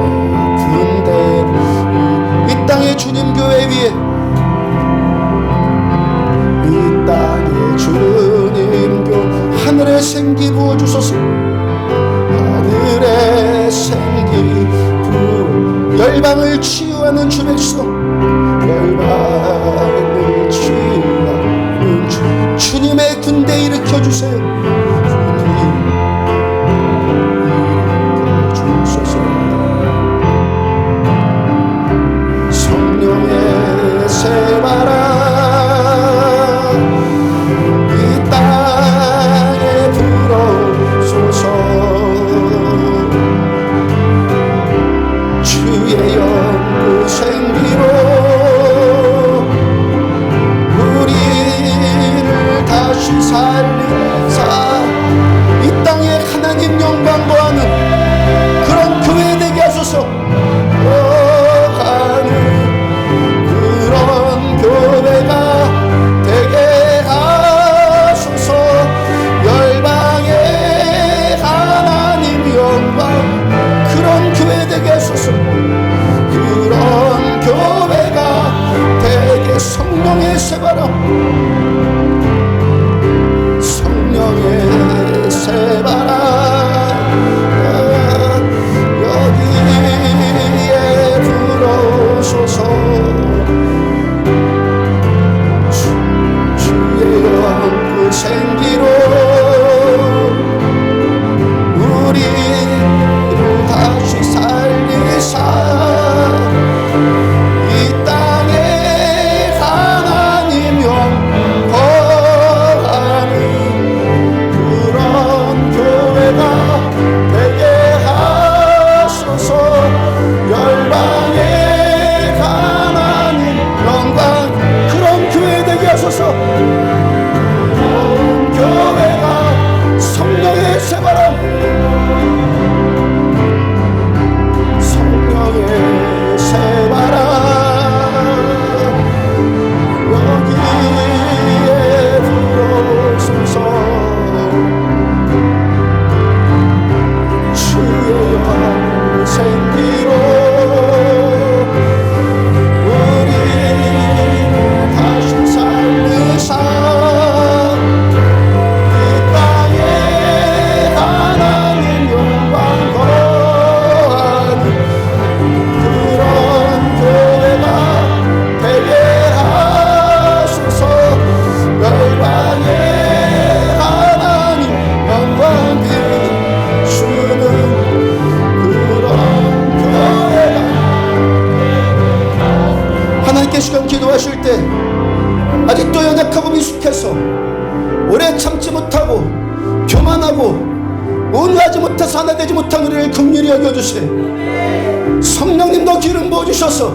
군대를 이 땅에 주님 교회 위에 이 땅에 주님 교회 하늘의 생기 부어주소서. 하늘의 생기 열방을 치유하는 주 백성 열방을 치유하는 주님의 군대 일으켜주세요. 주님 일으켜주소서. 성령의 새바람 이 땅에 불어오소서. 주의 영구 생기로 우리를 다시 살리사 이 땅에 하나님 영광 거하는 그런 교회 되게 하소서. 거하는 그런 교회가 되게 참되지 못한 우리를 긍휼히 여겨주세요. 성령님도 기름 부어주셔서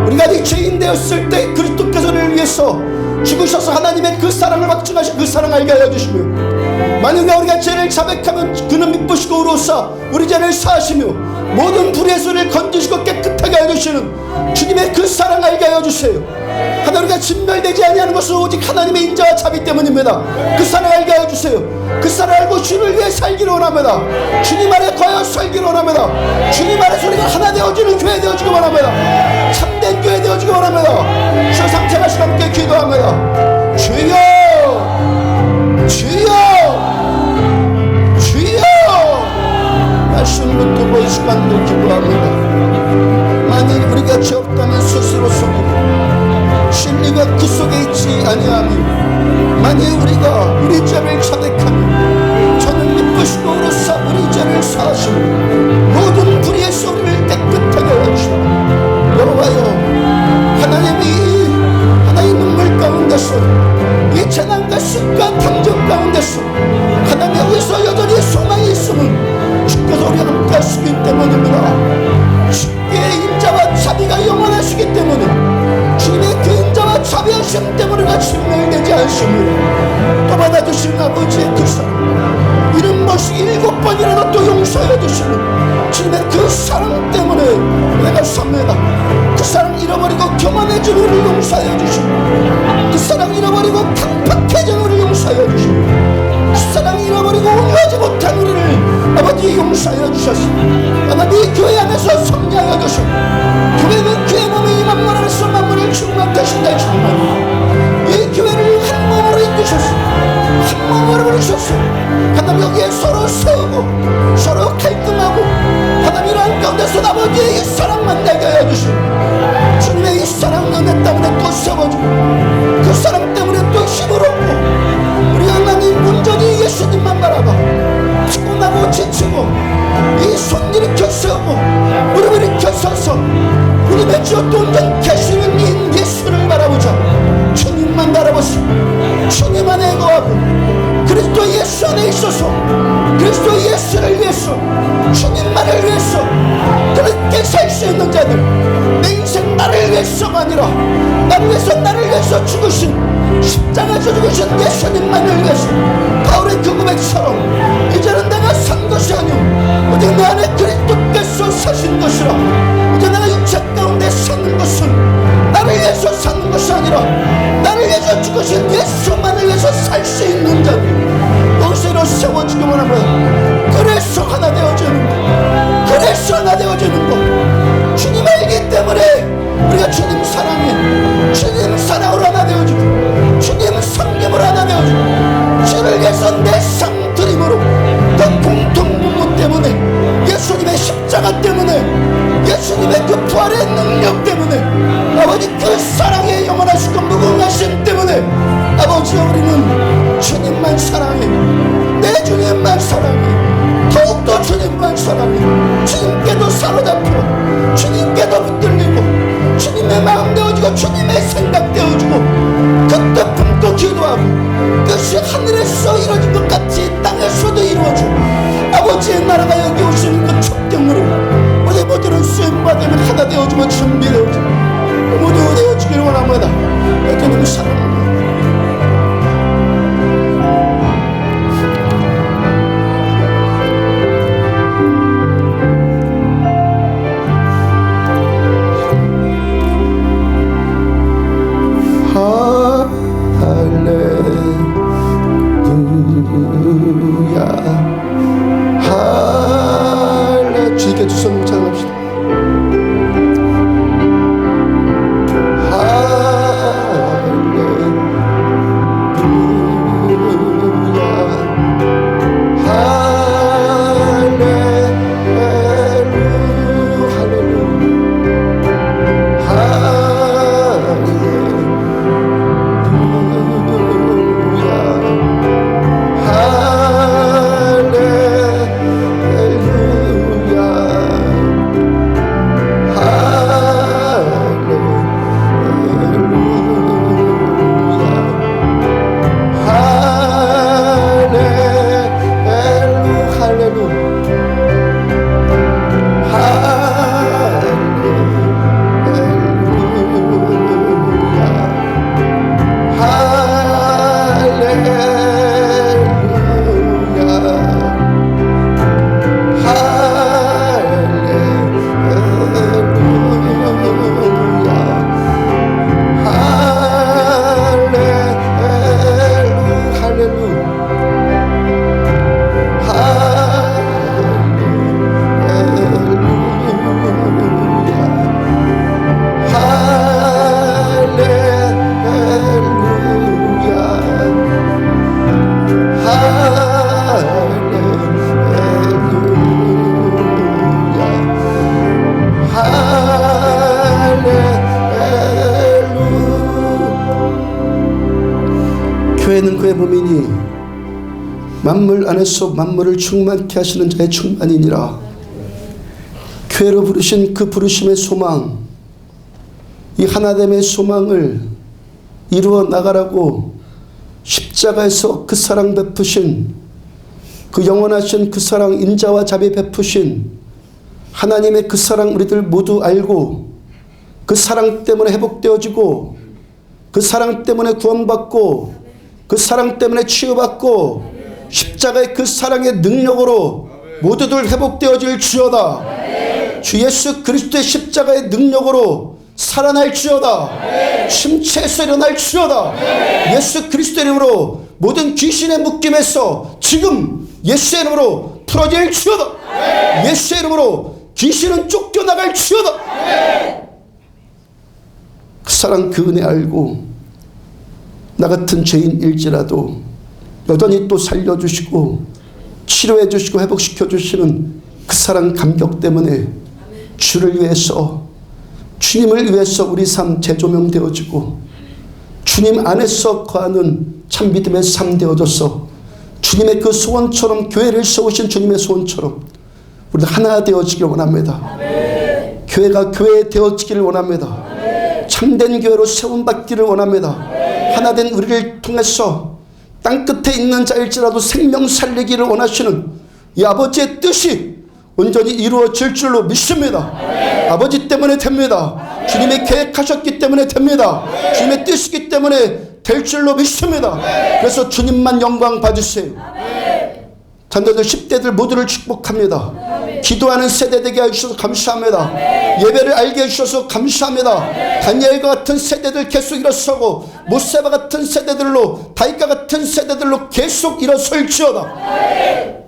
우리가 아직 죄인 되었을 때 그리스도께서 우리를 위해서 죽으셔서 하나님의 그 사랑을 확증하신 그 사랑 알게 하여 주시며, 만약에 우리가 죄를 자백하면 그는 미쁘시고 의로우사 우리 죄를 사하시며 모든 불의의 소리를 건지시고 깨끗하게 하여 주시는 주님의 그 사랑 알게 하여 주세요. 하나 우리가 진멸되지 아니하는 것은 오직 하나님의 인자와 자비 때문입니다. 그 사랑 알게 하여 주세요. 그 사랑 알고 주를 위해 살기를 원합니다. 주님 안에 거하여 살기를 원합니다. 주님 안에서 우리가 하나 되어지는 교회 되어지기 원합니다. 참된 교회 되어지기 원합니다. 주 상태가 함께 기도합니다. 주여, 주여, 주여. 말씀 붙들고 이 시간도 기도합니다. 만일 우리가 죄 없다면 스스로 속이고 진리가 그 속에 있지 아니하며, 만일 우리가 우리 죄를 자백하며 저는 미쁘시고 의로우사 우리 죄를 사하시고 모든 불의의 소리를 깨끗하게 하여 주시고, 여호와여, 하나님 눈물 가운데서 이 재난과 시과 경쟁 가운데서 하나님의 의서 여전히 소망이 있음은 주께서 우리와 함께 하시기 때문입니다. 주의 인자와 자비가 영원하시기 때문에, 주님의 그 인자와 자비하심 때문에 우리가 진멸되지 않습니다. 또 받아주신 아버지의 그 사랑, 이런 것이 7번이라도 또 용서해 주시는 주님의 그 사랑 때문에 내가 삽니다. 그 사랑 잃어버리고 교만해진 우리를 용서해 주시고, 그 사랑 잃어버리고 강팍해진 우리를 용서해 주시고, 그 사랑 잃어버리고 온유하지 못한 우리를 아버지 용서해 주셔서 하나님 이 교회 안에서 성장하여 주시고, 교회는 그의 몸이 이 만물 안에서 만물을 충만하신다 주님, 이 교회를 한 몸으로 이끄셔서 한 몸으로 부르셔서 하나님 여기에 서로 세우고 서로 갈등하고 하나님 이러한 가운데서 아버지의 이 사랑 만나게 하여 주시고, 주님의 이 사랑 은혜 때문에 또 세워주고 그 사랑 때문에 또 힘을 얻고, 우리 하나님 온전히 예수님만 바라봐 피곤하고 지치고 이 손 일으켜 세우고 무릎 일으켜 서서 우리의 주여 또 온전케 하시는 이 예수를 바라보자. 주님만 바라보시고 주님 안에 거하고 그리스도 예수 안에 있어서 그리스도 예수를 위해서 주님만을 위해서 그렇게 살 수 있는 자들, 내 인생 나를 위해서가 아니라 나를 위해서 나를 위해서 죽으신 십자가에서 죽으신 예수님만을 위해서 바울의 그 고백처럼 이제는 내가 산 것이 아니오 오직 내 안에 그리스도께서 사신 것이라, 이제 내가 육체 가운데 사는 것은 나를 위해서 사는 것이 아니라 나를 위해서 죽으신 예수만을 위해서 살 수 있는 자들 여기서 세워주기 원합니다. 그래서 하나 되어지는 것, 그래서 하나 되어지는 것, 주님 알기 때문에 우리가 주님 사랑해 주님 사랑으로 하나 되어지고 주님 성령으로 하나 되어지고 주를 위해서 내 상 드림으로 그 공통분무 때문에 예수님의 십자가 때문에 예수님의 그 부활의 능력 때문에 아버지 그 사랑의 영원하시고 무궁하심 때문에 아버지 우리는 주님만 사랑해, 내 주님만 사랑해, 더욱더 주님만 사랑해, 주님께도 사로잡혀 주님께도 붙들리고 주님의 마음 되어지고 주님의 생각 되어지고 그 뜻 품고 기도하고 그것이 하늘에서 이루어진 것 같이 땅에서도 이루어져 아버지의 나라가 여기 오시는 그 촉경으로 우리 모두는 수행받으면 하나 되어지고 준비되어지고 모두 되어지기를 원합니다. 주님 사랑합니다. 할렐루야. 만물 안에서 만물을 충만케 하시는 자의 충만이니라. 교회로 부르신 그 부르심의 소망, 이 하나됨의 소망을 이루어 나가라고 십자가에서 그 사랑 베푸신, 그 영원하신 그 사랑 인자와 자비 베푸신 하나님의 그 사랑 우리들 모두 알고, 그 사랑 때문에 회복되어지고, 그 사랑 때문에 구원받고, 그 사랑 때문에 치유받고, 십자가의 그 사랑의 능력으로 모두들 회복되어질 주여다. 주 예수 그리스도의 십자가의 능력으로 살아날 주여다. 침체에서 일어날 주여다. 예수 그리스도의 이름으로 모든 귀신의 묶임에서 지금 예수의 이름으로 풀어질 주여다. 예수의 이름으로 귀신은 쫓겨나갈 주여다. 그 사랑 그 은혜 알고 나 같은 죄인일지라도 여전히 또 살려주시고 치료해 주시고 회복시켜 주시는 그 사랑 감격 때문에 주를 위해서, 주님을 위해서 우리 삶 재조명되어지고 주님 안에서 거하는 참 믿음의 삶 되어져서 주님의 그 소원처럼, 교회를 세우신 주님의 소원처럼 우리 하나 되어지길 원합니다. 아멘. 교회가 교회 되어지기를 원합니다. 아멘. 참된 교회로 세움받기를 원합니다. 아멘. 하나된 우리를 통해서 땅끝에 있는 자일지라도 생명 살리기를 원하시는 이 아버지의 뜻이 온전히 이루어질 줄로 믿습니다. 아멘. 아버지 때문에 됩니다. 아멘. 주님이 계획하셨기 때문에 됩니다. 아멘. 주님의 뜻이기 때문에 될 줄로 믿습니다. 아멘. 그래서 주님만 영광 받으세요. 자녀들 10대들 모두를 축복합니다. 아멘. 기도하는 세대 되게 해주셔서 감사합니다. 아멘. 예배를 알게 해주셔서 감사합니다. 아멘. 다니엘과 같은 세대들 계속 일어서고, 아멘. 모세와 같은 세대들로, 다윗과 같은 세대들로 계속 일어설지어다. 아멘.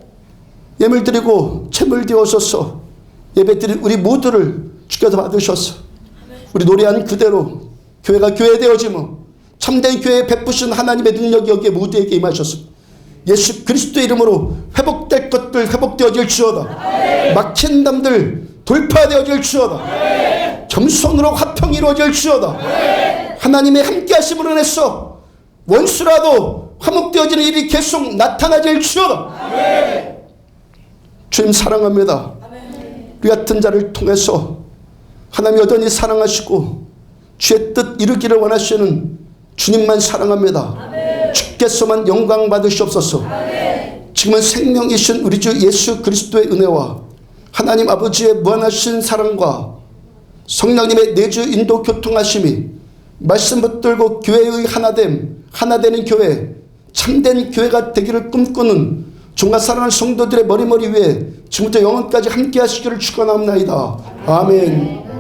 예물 드리고 채물 되어서서 예배 드린 우리 모두를 주께서 받으셔서 우리 노래한 그대로 교회가 교회 되어지며 참된 교회에 베푸신 하나님의 능력이 여기에 모두에게 임하셔서 예수 그리스도의 이름으로 회복될 것들 회복되어질 주어다. 막힌 담들 돌파되어질 주어다. 겸손으로 화평이 이루어질 주어다. 하나님의 함께 하심으로 인해서 원수라도 화목되어지는 일이 계속 나타나질 주어다. 주님 사랑합니다. 우리 같은 자를 통해서 하나님 여전히 사랑하시고 주의 뜻 이루기를 원하시는 주님만 사랑합니다. 주께서만 영광 받으시옵소서. 지금은 생명이신 우리 주 예수 그리스도의 은혜와 하나님 아버지의 무한하신 사랑과 성령님의 내주 인도 교통하심이 말씀 붙들고 교회의 하나됨, 하나되는 교회, 참된 교회가 되기를 꿈꾸는 종가 사랑하는 성도들의 머리머리 위에 지금부터 영원까지 함께 하시기를 축원합니다. 아멘.